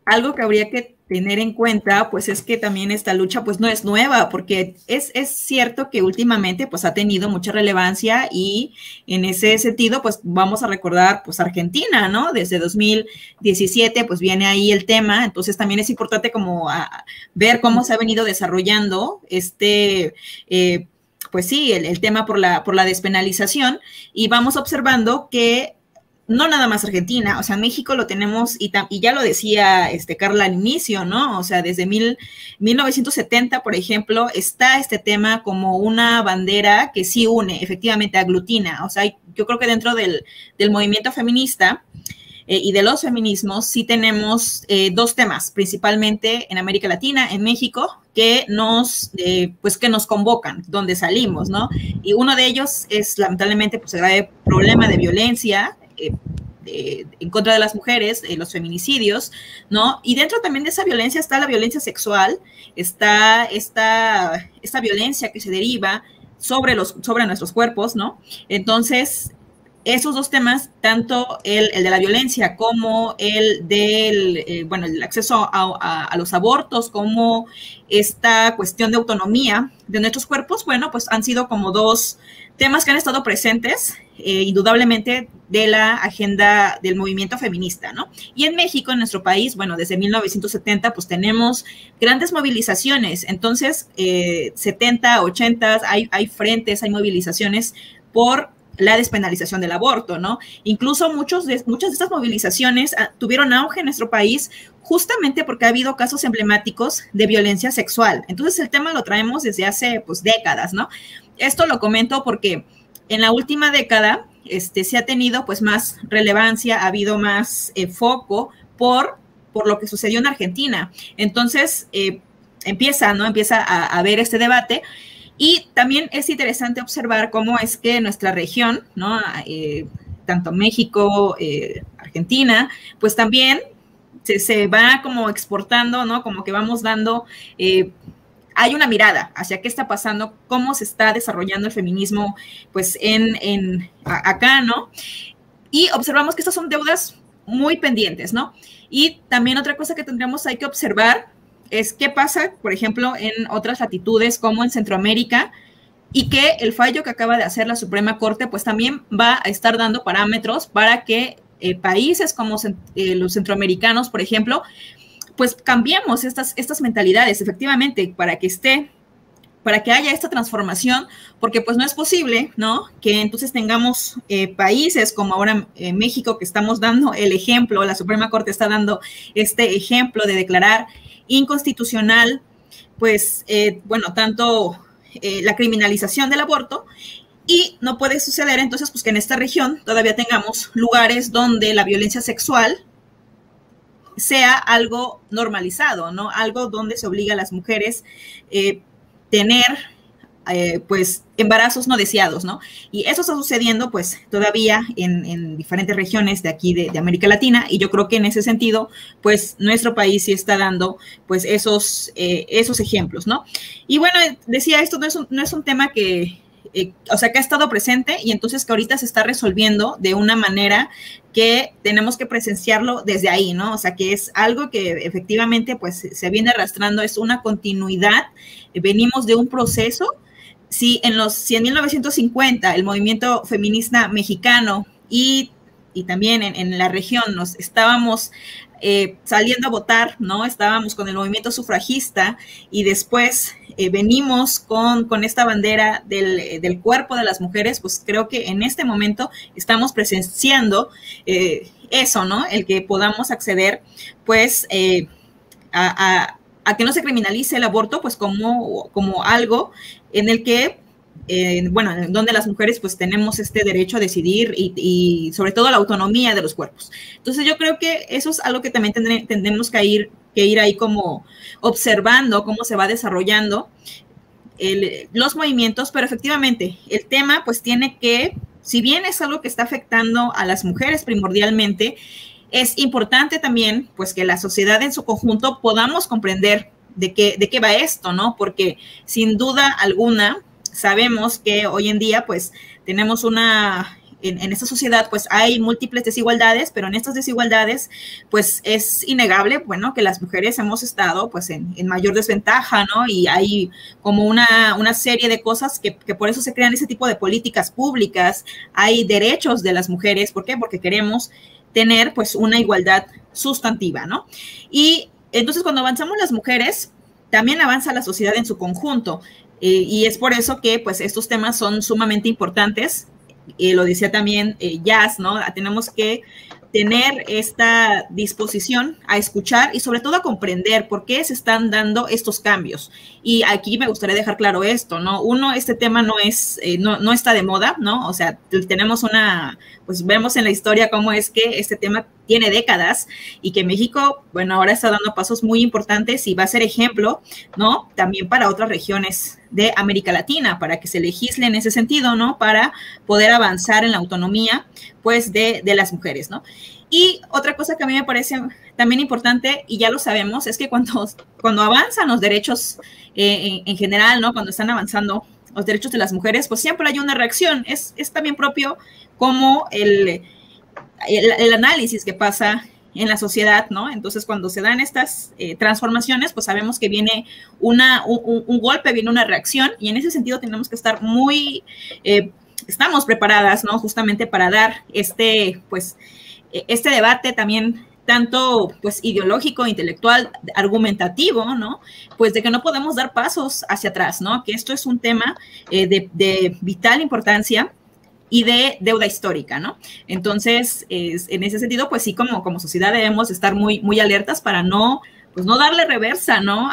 Algo que habría que tener en cuenta, pues es que también esta lucha pues no es nueva, porque es cierto que últimamente pues ha tenido mucha relevancia y en ese sentido pues vamos a recordar pues Argentina, ¿no? Desde 2017 pues viene ahí el tema, entonces también es importante como ver cómo se ha venido desarrollando pues sí, el tema por la despenalización y vamos observando que no nada más Argentina, o sea, México lo tenemos, y ya lo decía Carla al inicio, ¿no? O sea, desde 1970, por ejemplo, está este tema como una bandera que sí une, efectivamente aglutina, o sea, yo creo que dentro del movimiento feminista y de los feminismos sí tenemos dos temas, principalmente en América Latina, en México, que nos convocan, donde salimos, ¿no? Y uno de ellos es, lamentablemente, pues el grave problema de violencia en contra de las mujeres, los feminicidios, ¿no? Y dentro también de esa violencia está la violencia sexual, está esta violencia que se deriva sobre nuestros cuerpos, ¿no? Entonces, esos dos temas, tanto el de la violencia como el del, el acceso a los abortos, como esta cuestión de autonomía de nuestros cuerpos, bueno, pues han sido como dos temas que han estado presentes, indudablemente, de la agenda del movimiento feminista, ¿no? Y en México, en nuestro país, bueno, desde 1970, pues tenemos grandes movilizaciones. Entonces, 70, 80, hay frentes, hay movilizaciones por la despenalización del aborto, ¿no? Incluso muchas de estas movilizaciones tuvieron auge en nuestro país justamente porque ha habido casos emblemáticos de violencia sexual. Entonces, el tema lo traemos desde hace, pues, décadas, ¿no? Esto lo comento porque en la última década se ha tenido pues más relevancia, ha habido más foco por lo que sucedió en Argentina. Entonces empieza a haber este debate y también es interesante observar cómo es que nuestra región, ¿no? Tanto México, Argentina, pues también se va como exportando, ¿no? Como que vamos dando... hay una mirada hacia qué está pasando, cómo se está desarrollando el feminismo, pues, acá, ¿no? Y observamos que estas son deudas muy pendientes, ¿no? Y también otra cosa que hay que observar es qué pasa, por ejemplo, en otras latitudes como en Centroamérica, y que el fallo que acaba de hacer la Suprema Corte, pues también va a estar dando parámetros para que países como los centroamericanos, por ejemplo, pues cambiemos estas mentalidades, efectivamente, para que haya esta transformación, porque pues no es posible, ¿no? Que entonces tengamos países como ahora México, que estamos dando el ejemplo, la Suprema Corte está dando este ejemplo de declarar inconstitucional, pues, tanto la criminalización del aborto, y no puede suceder entonces pues que en esta región todavía tengamos lugares donde la violencia sexual sea algo normalizado, ¿no? Algo donde se obliga a las mujeres tener, pues, embarazos no deseados, ¿no? Y eso está sucediendo, pues, todavía en diferentes regiones de aquí de América Latina, y yo creo que en ese sentido, pues, nuestro país sí está dando, pues, esos ejemplos, ¿no? Y bueno, decía, esto no es un tema que ha estado presente y entonces que ahorita se está resolviendo de una manera que tenemos que presenciarlo desde ahí, ¿no? O sea, que es algo que efectivamente pues se viene arrastrando, es una continuidad, venimos de un proceso. Si en 1950 el movimiento feminista mexicano y también en la región nos estábamos saliendo a votar, ¿no? Estábamos con el movimiento sufragista y después venimos con esta bandera del cuerpo de las mujeres, pues creo que en este momento estamos presenciando eso, ¿no? El que podamos acceder, pues, a que no se criminalice el aborto, pues como algo en el que donde las mujeres pues tenemos este derecho a decidir y sobre todo la autonomía de los cuerpos. Entonces yo creo que eso es algo que también tendremos que ir ahí como observando cómo se va desarrollando los movimientos, pero efectivamente el tema pues tiene que, si bien es algo que está afectando a las mujeres primordialmente, es importante también, pues, que la sociedad en su conjunto podamos comprender de qué va esto, ¿no? Porque sin duda alguna sabemos que hoy en día, pues, tenemos en esta sociedad, pues, hay múltiples desigualdades, pero en estas desigualdades, pues, es innegable, bueno, que las mujeres hemos estado, pues, en mayor desventaja, ¿no? Y hay como una serie de cosas que por eso se crean ese tipo de políticas públicas. Hay derechos de las mujeres, ¿por qué? Porque queremos tener, pues, una igualdad sustantiva, ¿no? Y entonces, cuando avanzamos las mujeres, también avanza la sociedad en su conjunto, y es por eso que, pues, estos temas son sumamente importantes. Lo decía también Jazz, ¿no? Tenemos que tener esta disposición a escuchar y sobre todo a comprender por qué se están dando estos cambios. Y aquí me gustaría dejar claro esto, ¿no? Uno, este tema no está de moda, ¿no? O sea, tenemos pues vemos en la historia cómo es que este tema tiene décadas y que México, bueno, ahora está dando pasos muy importantes y va a ser ejemplo, ¿no? También para otras regiones de América Latina, para que se legisle en ese sentido, ¿no? Para poder avanzar en la autonomía, pues, de las mujeres, ¿no? Y otra cosa que a mí me parece también importante, y ya lo sabemos, es que cuando avanzan los derechos en general, ¿no? Cuando están avanzando los derechos de las mujeres, pues siempre hay una reacción. Es también propio como el análisis que pasa en la sociedad, ¿no? Entonces, cuando se dan estas transformaciones, pues sabemos que viene un golpe, viene una reacción, y en ese sentido tenemos que estar estamos preparadas, ¿no? Justamente para dar este debate también tanto, pues, ideológico, intelectual, argumentativo, ¿no? Pues de que no podemos dar pasos hacia atrás, ¿no? Que esto es un tema de vital importancia y de deuda histórica, ¿no? Entonces, en ese sentido, pues sí, como sociedad debemos estar muy, muy alertas para no darle reversa, ¿no?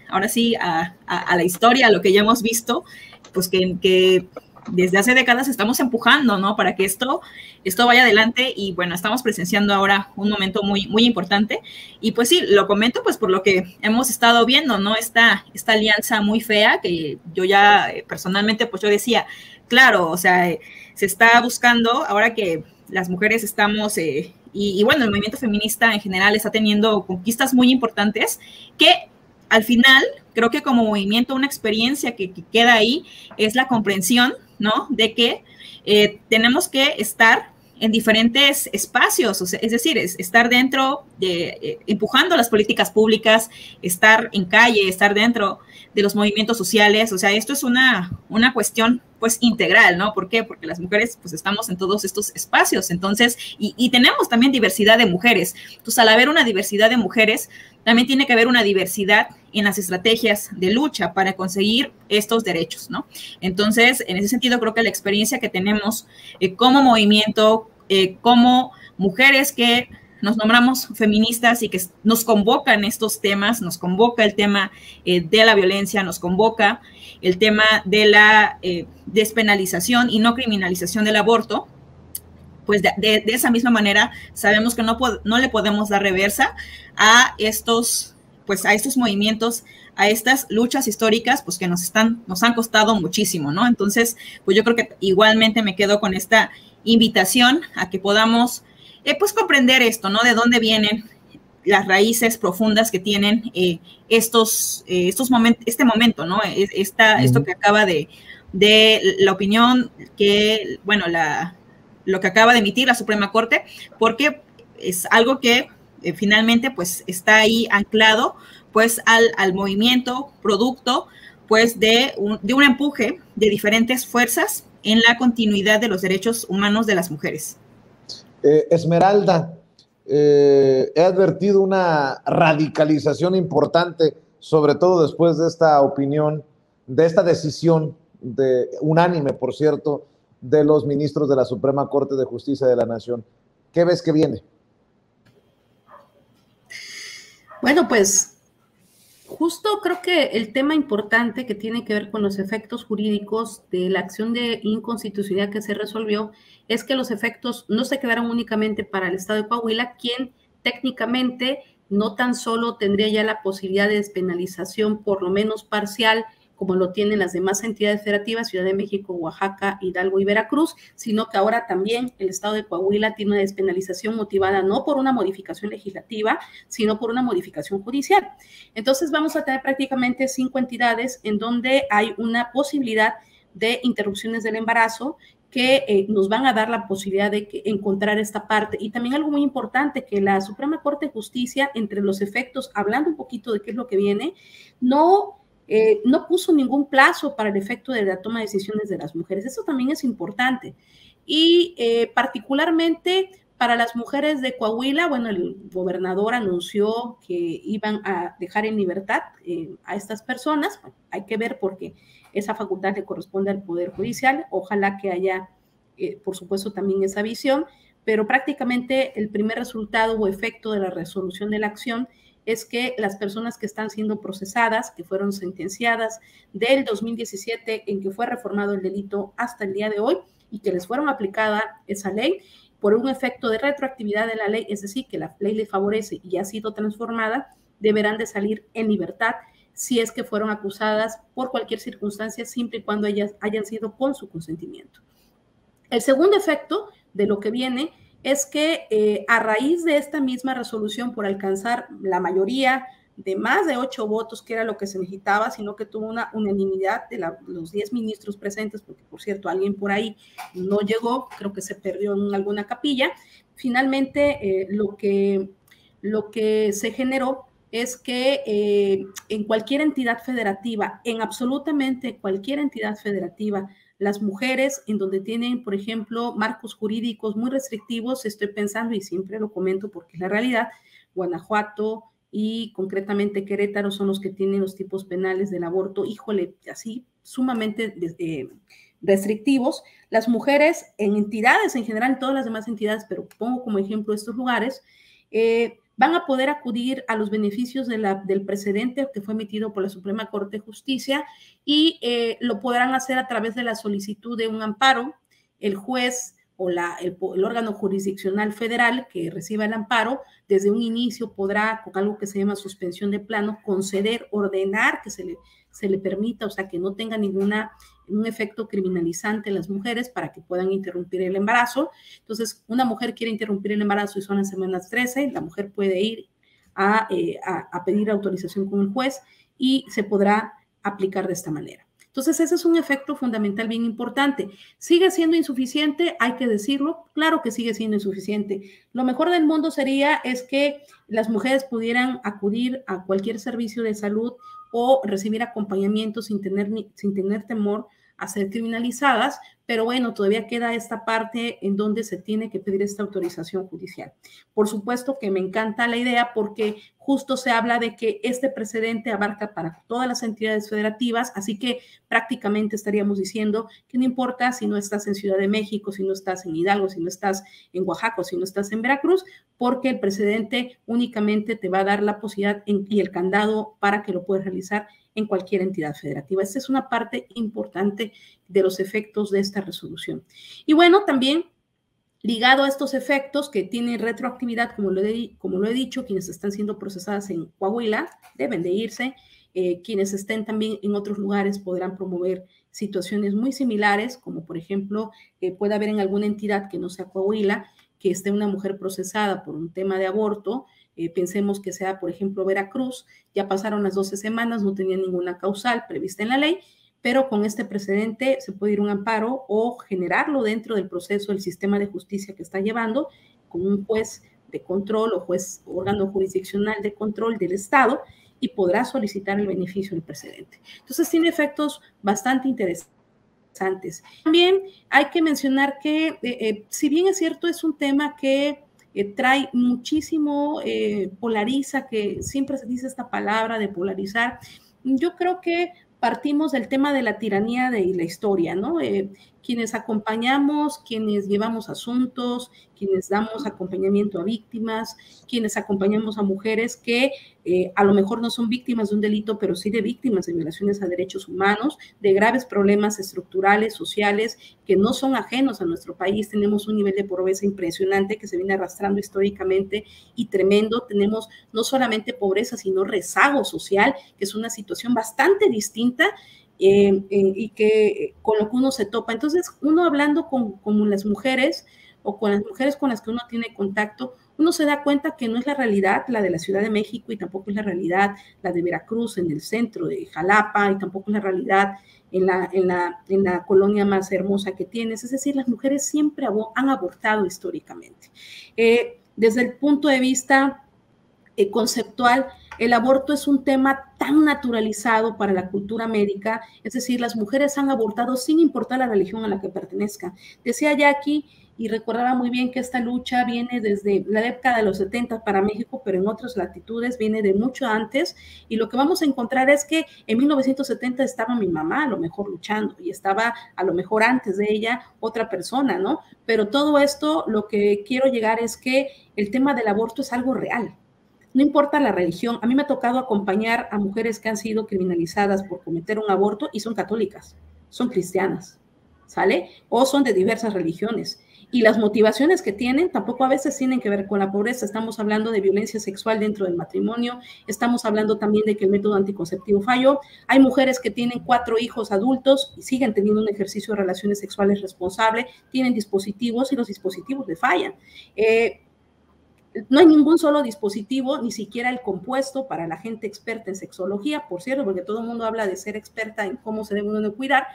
Ahora sí, a la historia, a lo que ya hemos visto, pues que desde hace décadas estamos empujando, ¿no? Para que esto vaya adelante, y bueno, estamos presenciando ahora un momento muy, muy importante. Y pues sí, lo comento pues por lo que hemos estado viendo, ¿no? Esta alianza muy fea que yo ya personalmente, pues yo decía, claro, o sea, se está buscando, ahora que las mujeres estamos, y bueno, el movimiento feminista en general está teniendo conquistas muy importantes, que al final, creo que como movimiento, una experiencia que queda ahí es la comprensión, ¿no? De que tenemos que estar en diferentes espacios, o sea, es decir, estar dentro empujando las políticas públicas, estar en calle, estar dentro de los movimientos sociales. O sea, esto es una cuestión, pues, integral, ¿no? ¿Por qué? Porque las mujeres, pues, estamos en todos estos espacios, entonces, y tenemos también diversidad de mujeres. Entonces, al haber una diversidad de mujeres, también tiene que haber una diversidad en las estrategias de lucha para conseguir estos derechos, ¿no? Entonces, en ese sentido, creo que la experiencia que tenemos como movimiento, como mujeres que nos nombramos feministas y que nos convocan estos temas, nos convoca el tema de la violencia, nos convoca el tema de la despenalización y no criminalización del aborto, pues de esa misma manera sabemos que no le podemos dar reversa a estos movimientos, a estas luchas históricas, pues que nos han costado muchísimo, ¿no? Entonces, pues yo creo que igualmente me quedo con esta invitación a que podamos, pues, comprender esto, ¿no? De dónde vienen las raíces profundas que tienen este momento, ¿no? Esto que acaba de la opinión que, bueno, lo que acaba de emitir la Suprema Corte, porque es algo que finalmente, pues, está ahí anclado, pues, al movimiento producto, pues, de un empuje de diferentes fuerzas en la continuidad de los derechos humanos de las mujeres.
Esmeralda, he advertido una radicalización importante, sobre todo después de esta opinión, de esta decisión unánime, por cierto, de los ministros de la Suprema Corte de Justicia de la Nación. ¿Qué ves que viene?
Bueno, pues justo creo que el tema importante que tiene que ver con los efectos jurídicos de la acción de inconstitucionalidad que se resolvió es que los efectos no se quedaron únicamente para el Estado de Coahuila, quien técnicamente no tan solo tendría ya la posibilidad de despenalización, por lo menos parcial, como lo tienen las demás entidades federativas, Ciudad de México, Oaxaca, Hidalgo y Veracruz, sino que ahora también el estado de Coahuila tiene una despenalización motivada no por una modificación legislativa, sino por una modificación judicial. Entonces vamos a tener prácticamente 5 entidades en donde hay una posibilidad de interrupciones del embarazo que nos van a dar la posibilidad de encontrar esta parte. Y también algo muy importante, que la Suprema Corte de Justicia, entre los efectos, hablando un poquito de qué es lo que viene, no puso ningún plazo para el efecto de la toma de decisiones de las mujeres. Eso también es importante. Y particularmente para las mujeres de Coahuila, bueno, el gobernador anunció que iban a dejar en libertad a estas personas. Bueno, hay que ver porque esa facultad le corresponde al Poder Judicial. Ojalá que haya, por supuesto, también esa visión, pero prácticamente el primer resultado o efecto de la resolución de la acción es que las personas que están siendo procesadas, que fueron sentenciadas del 2017 en que fue reformado el delito hasta el día de hoy y que les fueron aplicada esa ley, por un efecto de retroactividad de la ley, es decir, que la ley les favorece y ha sido transformada, deberán de salir en libertad si es que fueron acusadas por cualquier circunstancia, siempre y cuando ellas hayan sido con su consentimiento. El segundo efecto de lo que viene es que a raíz de esta misma resolución, por alcanzar la mayoría de más de 8 votos, que era lo que se necesitaba, sino que tuvo una unanimidad de los 10 ministros presentes, porque por cierto alguien por ahí no llegó, creo que se perdió en alguna capilla. Finalmente lo que se generó es que en cualquier entidad federativa, en absolutamente cualquier entidad federativa, las mujeres en donde tienen, por ejemplo, marcos jurídicos muy restrictivos, estoy pensando, y siempre lo comento porque es la realidad, Guanajuato y concretamente Querétaro son los que tienen los tipos penales del aborto, híjole, así sumamente restrictivos. Las mujeres en entidades, en general en todas las demás entidades, pero pongo como ejemplo estos lugares, van a poder acudir a los beneficios del precedente que fue emitido por la Suprema Corte de Justicia y lo podrán hacer a través de la solicitud de un amparo. El juez o el órgano jurisdiccional federal que reciba el amparo, desde un inicio podrá, con algo que se llama suspensión de plano, conceder, ordenar que se le permita, o sea, que no tenga un efecto criminalizante en las mujeres para que puedan interrumpir el embarazo. Entonces, una mujer quiere interrumpir el embarazo y son las semanas 13, la mujer puede ir a pedir autorización con el juez y se podrá aplicar de esta manera. Entonces, ese es un efecto fundamental bien importante. ¿Sigue siendo insuficiente? Hay que decirlo. Claro que sigue siendo insuficiente. Lo mejor del mundo es que las mujeres pudieran acudir a cualquier servicio de salud o recibir acompañamiento sin tener temor a ser criminalizadas, pero bueno, todavía queda esta parte en donde se tiene que pedir esta autorización judicial. Por supuesto que me encanta la idea porque justo se habla de que este precedente abarca para todas las entidades federativas, así que prácticamente estaríamos diciendo que no importa si no estás en Ciudad de México, si no estás en Hidalgo, si no estás en Oaxaca, si no estás en Veracruz, porque el precedente únicamente te va a dar la posibilidad y el candado para que lo puedas realizar en cualquier entidad federativa. Esta es una parte importante de los efectos de esta resolución. Y bueno, también ligado a estos efectos que tienen retroactividad, como lo he dicho, quienes están siendo procesadas en Coahuila deben de irse, quienes estén también en otros lugares podrán promover situaciones muy similares, como por ejemplo, puede haber en alguna entidad que no sea Coahuila, que esté una mujer procesada por un tema de aborto. Pensemos que sea, por ejemplo, Veracruz, ya pasaron las 12 semanas, no tenía ninguna causal prevista en la ley, pero con este precedente se puede ir un amparo o generarlo dentro del proceso del sistema de justicia que está llevando con un juez de control o órgano jurisdiccional de control del Estado y podrá solicitar el beneficio del precedente. Entonces tiene efectos bastante interesantes. También hay que mencionar que si bien es cierto, es un tema que trae muchísimo, polariza, que siempre se dice esta palabra de polarizar, yo creo que partimos del tema de la tiranía de la historia, ¿no? Quienes acompañamos, quienes llevamos asuntos, quienes damos acompañamiento a víctimas, quienes acompañamos a mujeres que a lo mejor no son víctimas de un delito, pero sí de víctimas de violaciones a derechos humanos, de graves problemas estructurales, sociales, que no son ajenos a nuestro país. Tenemos un nivel de pobreza impresionante que se viene arrastrando históricamente y tremendo. Tenemos no solamente pobreza, sino rezago social, que es una situación bastante distinta y que con lo que uno se topa. Entonces, uno hablando con las mujeres o con las mujeres con las que uno tiene contacto, uno se da cuenta que no es la realidad la de la Ciudad de México y tampoco es la realidad la de Veracruz, en el centro de Jalapa, y tampoco es la realidad en la colonia más hermosa que tienes. Es decir, las mujeres siempre han abortado históricamente. Desde el punto de vista conceptual, el aborto es un tema tan naturalizado para la cultura médica, es decir, las mujeres han abortado sin importar la religión a la que pertenezcan. Decía Jackie, y recordaba muy bien que esta lucha viene desde la década de los 70 para México, pero en otras latitudes viene de mucho antes, y lo que vamos a encontrar es que en 1970 estaba mi mamá a lo mejor luchando, y estaba a lo mejor antes de ella otra persona, ¿no? Pero todo esto, lo que quiero llegar es que el tema del aborto es algo real. No importa la religión, a mí me ha tocado acompañar a mujeres que han sido criminalizadas por cometer un aborto y son católicas, son cristianas, ¿sale? O son de diversas religiones. Y las motivaciones que tienen tampoco a veces tienen que ver con la pobreza. Estamos hablando de violencia sexual dentro del matrimonio, estamos hablando también de que el método anticonceptivo falló. Hay mujeres que tienen 4 hijos adultos y siguen teniendo un ejercicio de relaciones sexuales responsable, tienen dispositivos y los dispositivos le fallan. No hay ningún solo dispositivo, ni siquiera el compuesto para la gente experta en sexología, por cierto, porque todo el mundo habla de ser experta en cómo se debe uno cuidar,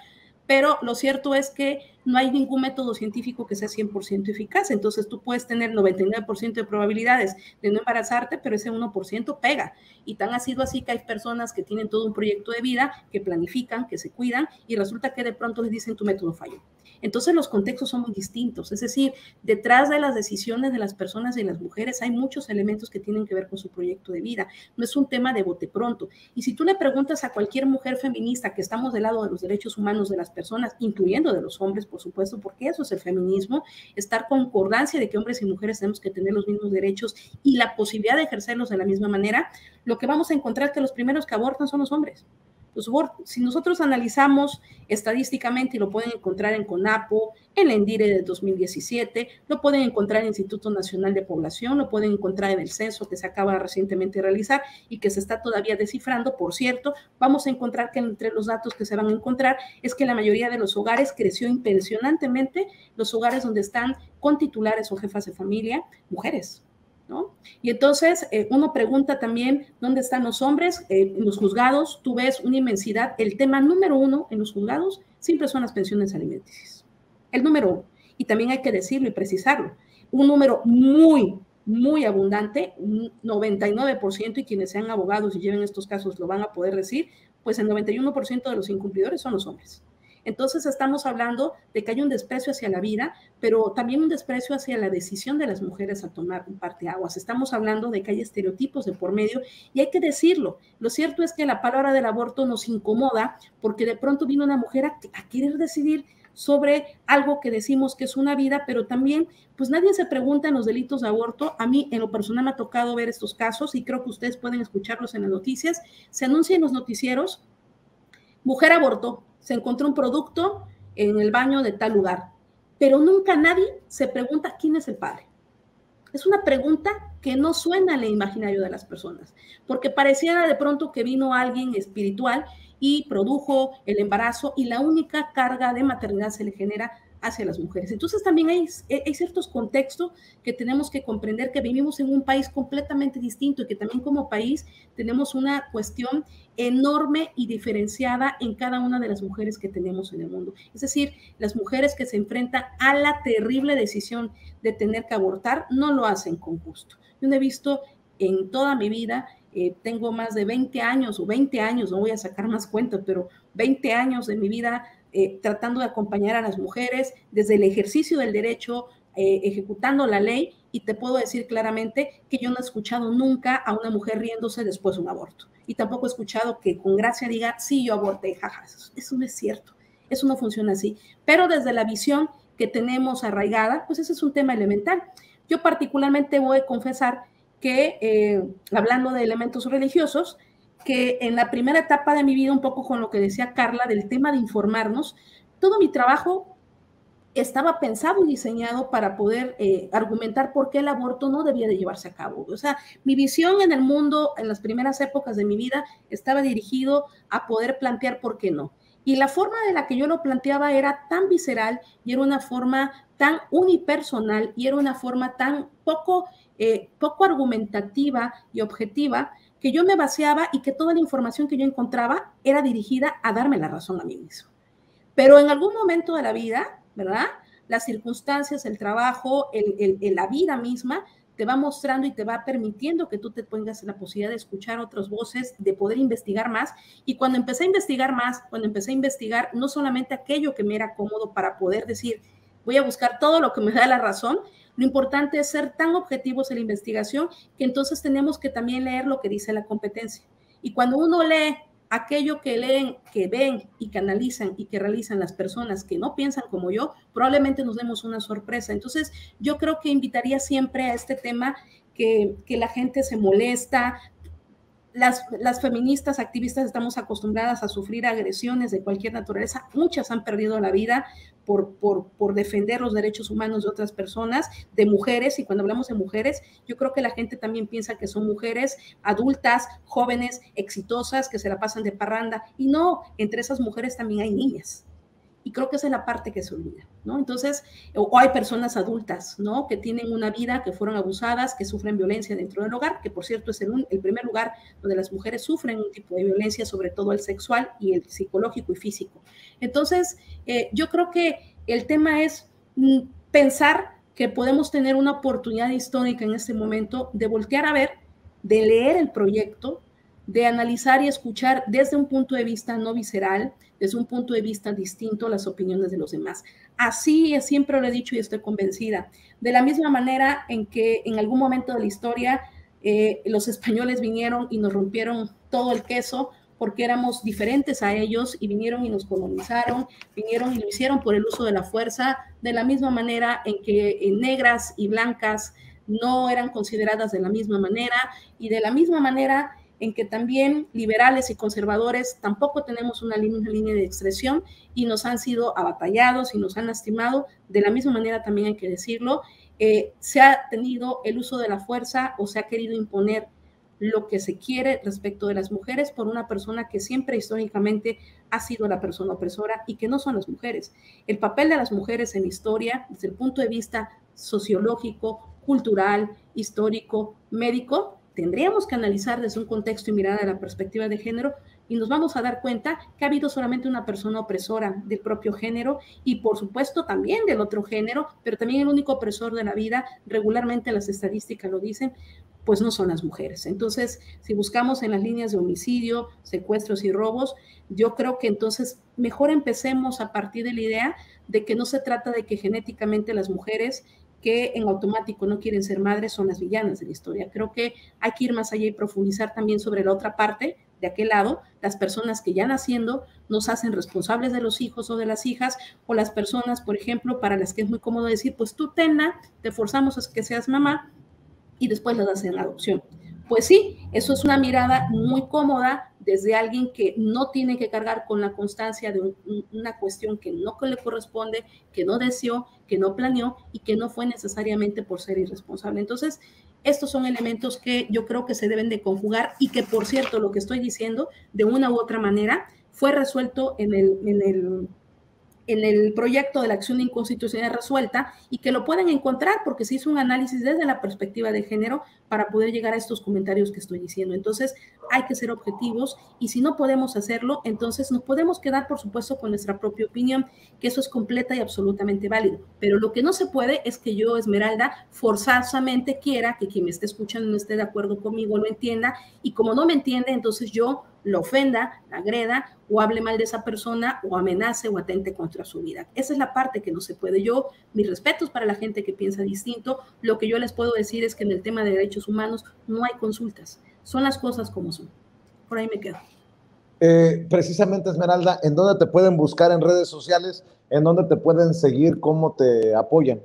pero lo cierto es que no hay ningún método científico que sea 100% eficaz. Entonces tú puedes tener 99% de probabilidades de no embarazarte, pero ese 1% pega. Y tan ha sido así que hay personas que tienen todo un proyecto de vida, que planifican, que se cuidan, y resulta que de pronto les dicen tu método falló. Entonces los contextos son muy distintos, es decir, detrás de las decisiones de las personas y las mujeres hay muchos elementos que tienen que ver con su proyecto de vida, no es un tema de bote pronto. Y si tú le preguntas a cualquier mujer feminista que estamos del lado de los derechos humanos de las personas, incluyendo de los hombres, por supuesto, porque eso es el feminismo, estar concordancia de que hombres y mujeres tenemos que tener los mismos derechos y la posibilidad de ejercerlos de la misma manera, lo que vamos a encontrar es que los primeros que abortan son los hombres. Si nosotros analizamos estadísticamente, y lo pueden encontrar en CONAPO, en la ENDIRE de 2017, lo pueden encontrar en el Instituto Nacional de Población, lo pueden encontrar en el censo que se acaba recientemente de realizar y que se está todavía descifrando, por cierto, vamos a encontrar que entre los datos que se van a encontrar es que la mayoría de los hogares creció impresionantemente, los hogares donde están con titulares o jefas de familia, mujeres, ¿no? Y entonces uno pregunta también dónde están los hombres en los juzgados. Tú ves una inmensidad. El tema número 1 en los juzgados siempre son las pensiones alimenticias. El número 1. Y también hay que decirlo y precisarlo. Un número muy, muy abundante, un 99%, y quienes sean abogados y lleven estos casos lo van a poder decir, pues el 91% de los incumplidores son los hombres. Entonces estamos hablando de que hay un desprecio hacia la vida, pero también un desprecio hacia la decisión de las mujeres a tomar un parteaguas. Estamos hablando de que hay estereotipos de por medio y hay que decirlo. Lo cierto es que la palabra del aborto nos incomoda porque de pronto vino una mujer a querer decidir sobre algo que decimos que es una vida, pero también pues nadie se pregunta en los delitos de aborto. A mí en lo personal me ha tocado ver estos casos y creo que ustedes pueden escucharlos en las noticias. Se anuncia en los noticieros, mujer abortó, se encontró un producto en el baño de tal lugar, pero nunca nadie se pregunta quién es el padre. Es una pregunta que no suena en el imaginario de las personas, porque pareciera de pronto que vino alguien espiritual y produjo el embarazo y la única carga de maternidad se le genera hacia las mujeres. Entonces también hay ciertos contextos que tenemos que comprender, que vivimos en un país completamente distinto y que también como país tenemos una cuestión enorme y diferenciada en cada una de las mujeres que tenemos en el mundo. Es decir, las mujeres que se enfrentan a la terrible decisión de tener que abortar no lo hacen con gusto. Yo no he visto en toda mi vida, tengo más de 20 años o 20 años, no voy a sacar más cuentas, pero 20 años de mi vida tratando de acompañar a las mujeres desde el ejercicio del derecho, ejecutando la ley, y te puedo decir claramente que yo no he escuchado nunca a una mujer riéndose después de un aborto, y tampoco he escuchado que con gracia diga, sí, yo aborté, jaja, eso no es cierto, eso no funciona así, pero desde la visión que tenemos arraigada, pues ese es un tema elemental. Yo particularmente voy a confesar que, hablando de elementos religiosos, que en la primera etapa de mi vida, un poco con lo que decía Carla, del tema de informarnos, todo mi trabajo estaba pensado y diseñado para poder argumentar por qué el aborto no debía de llevarse a cabo. O sea, mi visión en el mundo, en las primeras épocas de mi vida, estaba dirigido a poder plantear por qué no. Y la forma de la que yo lo planteaba era tan visceral y era una forma tan unipersonal y era una forma tan poco argumentativa y objetiva que yo me vaciaba y que toda la información que yo encontraba era dirigida a darme la razón a mí mismo. Pero en algún momento de la vida, ¿verdad? Las circunstancias, el trabajo, la vida misma te va mostrando y te va permitiendo que tú te pongas en la posibilidad de escuchar otras voces, de poder investigar más. Y cuando empecé a investigar más, cuando empecé a investigar no solamente aquello que me era cómodo para poder decir, voy a buscar todo lo que me da la razón, lo importante es ser tan objetivos en la investigación que entonces tenemos que también leer lo que dice la competencia. Y cuando uno lee aquello que leen, que ven y que analizan y que realizan las personas que no piensan como yo, probablemente nos demos una sorpresa. Entonces, yo creo que invitaría siempre a este tema que la gente se molesta. Las feministas activistas estamos acostumbradas a sufrir agresiones de cualquier naturaleza. Muchas han perdido la vida por defender los derechos humanos de otras personas, de mujeres, y cuando hablamos de mujeres, yo creo que la gente también piensa que son mujeres adultas, jóvenes, exitosas, que se la pasan de parranda, y no, entre esas mujeres también hay niñas. Y creo que esa es la parte que se olvida, ¿no? Entonces, o hay personas adultas, ¿no? Que tienen una vida, que fueron abusadas, que sufren violencia dentro del hogar, que por cierto es el primer lugar donde las mujeres sufren un tipo de violencia, sobre todo el sexual y el psicológico y físico. Entonces, yo creo que el tema es pensar que podemos tener una oportunidad histórica en este momento de voltear a ver, de leer el proyecto, de analizar y escuchar desde un punto de vista no visceral, desde un punto de vista distinto a las opiniones de los demás. Así es, siempre lo he dicho y estoy convencida. De la misma manera en que en algún momento de la historia los españoles vinieron y nos rompieron todo el queso porque éramos diferentes a ellos y vinieron y nos colonizaron, vinieron y lo hicieron por el uso de la fuerza, de la misma manera en que negras y blancas no eran consideradas de la misma manera y de la misma manera en que también liberales y conservadores tampoco tenemos una línea de expresión y nos han sido abatallados y nos han lastimado. De la misma manera también hay que decirlo, se ha tenido el uso de la fuerza o se ha querido imponer lo que se quiere respecto de las mujeres por una persona que siempre históricamente ha sido la persona opresora y que no son las mujeres. El papel de las mujeres en la historia, desde el punto de vista sociológico, cultural, histórico, médico, tendríamos que analizar desde un contexto y mirar a la perspectiva de género y nos vamos a dar cuenta que ha habido solamente una persona opresora del propio género y por supuesto también del otro género, pero también el único opresor de la vida, regularmente las estadísticas lo dicen, pues no son las mujeres. Entonces, si buscamos en las líneas de homicidio, secuestros y robos, yo creo que entonces mejor empecemos a partir de la idea de que no se trata de que genéticamente las mujeres que en automático no quieren ser madres son las villanas de la historia. Creo que hay que ir más allá y profundizar también sobre la otra parte, de aquel lado, las personas que ya naciendo nos hacen responsables de los hijos o de las hijas, o las personas, por ejemplo, para las que es muy cómodo decir, pues tú tenla, te forzamos a que seas mamá y después las das en adopción. Pues sí, eso es una mirada muy cómoda desde alguien que no tiene que cargar con la constancia de una cuestión que no le corresponde, que no deseó, que no planeó y que no fue necesariamente por ser irresponsable. Entonces, estos son elementos que yo creo que se deben de conjugar y que, por cierto, lo que estoy diciendo, de una u otra manera, fue resuelto en el proyecto de la acción de inconstitucionalidad resuelta y que lo pueden encontrar porque se hizo un análisis desde la perspectiva de género para poder llegar a estos comentarios que estoy diciendo. Entonces, hay que ser objetivos y si no podemos hacerlo, entonces nos podemos quedar, por supuesto, con nuestra propia opinión, que eso es completa y absolutamente válido. Pero lo que no se puede es que yo, Esmeralda, forzosamente quiera que quien me esté escuchando no esté de acuerdo conmigo, lo entienda, y como no me entiende, entonces yo lo ofenda, la agreda o hable mal de esa persona o amenace o atente contra su vida. Esa es la parte que no se puede. Yo, mis respetos para la gente que piensa distinto, lo que yo les puedo decir es que en el tema de derechos humanos no hay consultas, son las cosas como son. Por ahí me quedo.
Precisamente, Esmeralda, ¿en dónde te pueden buscar en redes sociales? ¿En dónde te pueden seguir? ¿Cómo te apoyan?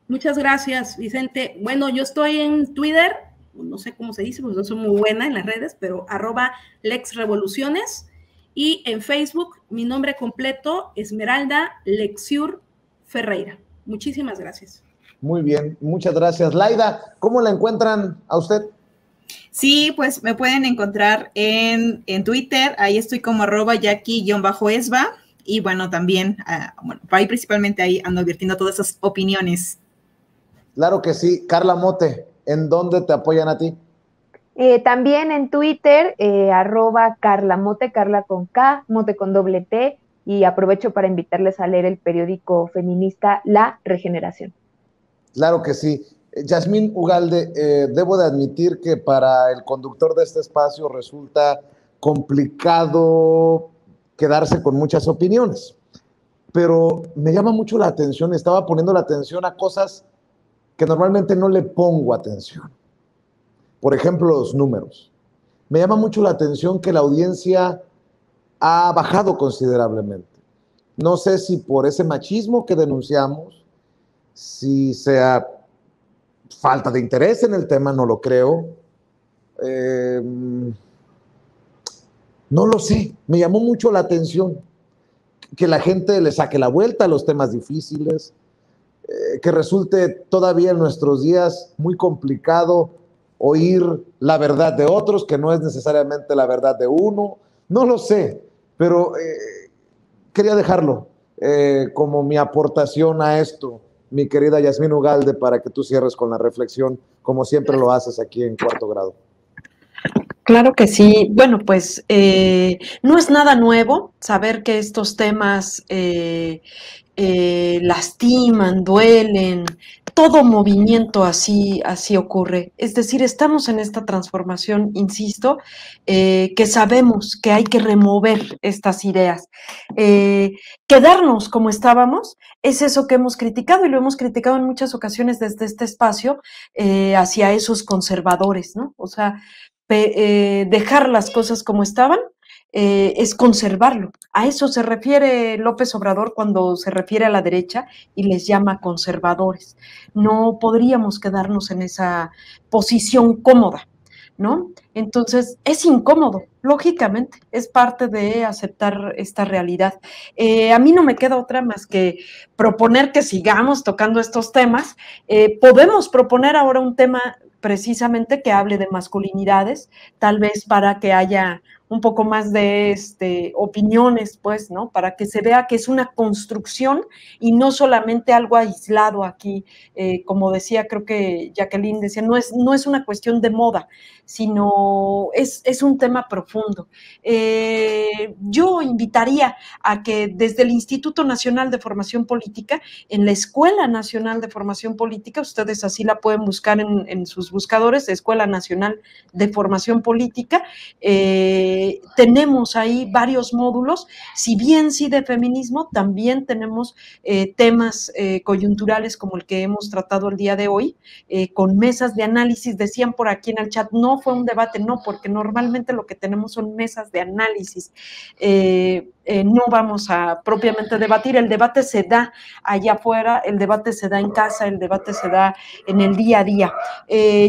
Muchas gracias, Vicente. Bueno, yo estoy en Twitter, no sé cómo se dice, pues no soy muy buena en las redes, pero @LexRevoluciones, y en Facebook mi nombre completo, Esmeralda Lexiur Ferreira. Muchísimas gracias.
Muy bien, muchas gracias. Laida, ¿cómo la encuentran a usted?
Sí, pues me pueden encontrar en Twitter, ahí estoy como @Jackie_Esba, y bueno, también, bueno, ahí principalmente ahí ando vertiendo todas esas opiniones.
Claro que sí. Carla Mote, ¿en dónde te apoyan a ti?
También en Twitter, @CarlaMote, Carla con K, Mote con doble T, y aprovecho para invitarles a leer el periódico feminista La Regeneración.
Claro que sí. Yasmín Ugalde, debo de admitir que para el conductor de este espacio resulta complicado quedarse con muchas opiniones, pero me llama mucho la atención, estaba poniendo la atención a cosas que normalmente no le pongo atención. Por ejemplo, los números. Me llama mucho la atención que la audiencia ha bajado considerablemente. No sé si por ese machismo que denunciamos, si sea falta de interés en el tema, no lo creo. No lo sé, me llamó mucho la atención que la gente le saque la vuelta a los temas difíciles, que resulte todavía en nuestros días muy complicado oír la verdad de otros, que no es necesariamente la verdad de uno. No lo sé, pero quería dejarlo como mi aportación a esto, mi querida Yasmín Ugalde, para que tú cierres con la reflexión, como siempre lo haces aquí en Cuarto Grado.
Claro que sí. Bueno, pues no es nada nuevo saber que estos temas lastiman, duelen, todo movimiento así ocurre. Es decir, estamos en esta transformación, insisto, que sabemos que hay que remover estas ideas. Quedarnos como estábamos es eso que hemos criticado, y lo hemos criticado en muchas ocasiones desde este espacio hacia esos conservadores, ¿no? O sea, dejar las cosas como estaban es conservarlo. A eso se refiere López Obrador cuando se refiere a la derecha y les llama conservadores. No podríamos quedarnos en esa posición cómoda, ¿no? Entonces, es incómodo, lógicamente, es parte de aceptar esta realidad. A mí no me queda otra más que proponer que sigamos tocando estos temas. Podemos proponer ahora un tema precisamente que hable de masculinidades, tal vez para que haya un poco más de opiniones, pues, ¿no? Para que se vea que es una construcción y no solamente algo aislado aquí, como decía, creo que Jacqueline decía, no es una cuestión de moda, sino es un tema profundo. Yo invitaría a que desde el Instituto Nacional de Formación Política, en la Escuela Nacional de Formación Política, ustedes así la pueden buscar en sus buscadores, Escuela Nacional de Formación Política, tenemos ahí varios módulos, si bien sí de feminismo, también tenemos temas coyunturales como el que hemos tratado el día de hoy, con mesas de análisis. Decían por aquí en el chat, no fue un debate, no, porque normalmente lo que tenemos son mesas de análisis. No vamos a propiamente debatir, el debate se da allá afuera, el debate se da en casa, el debate se da en el día a día.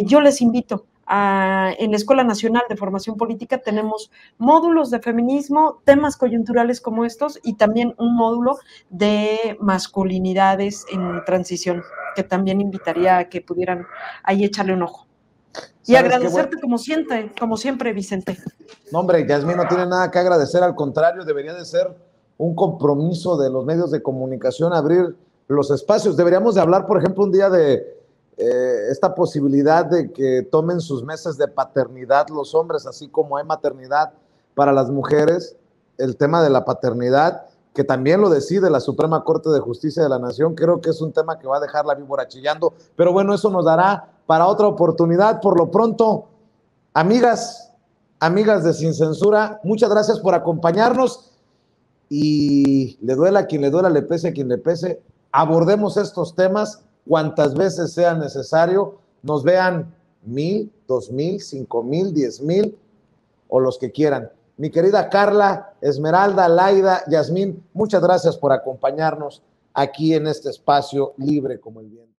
Yo les invito en la Escuela Nacional de Formación Política tenemos módulos de feminismo, temas coyunturales como estos, y también un módulo de masculinidades en transición, que también invitaría a que pudieran ahí echarle un ojo. Y agradecerte como siempre, Vicente.
No, hombre, Yasmín no tiene nada que agradecer, al contrario, debería de ser un compromiso de los medios de comunicación abrir los espacios. Deberíamos de hablar, por ejemplo, un día de esta posibilidad de que tomen sus mesas de paternidad los hombres, así como hay maternidad para las mujeres, el tema de la paternidad, que también lo decide la Suprema Corte de Justicia de la Nación. Creo que es un tema que va a dejar la víbora chillando, pero bueno, eso nos dará para otra oportunidad. Por lo pronto, amigas de Sin Censura, muchas gracias por acompañarnos, y le duela a quien le duela, le pese a quien le pese, abordemos estos temas cuantas veces sea necesario, nos vean 1,000, 2,000, 5,000, 10,000 o los que quieran. Mi querida Carla, Esmeralda, Laida, Yasmín, muchas gracias por acompañarnos aquí en este espacio libre como el viento.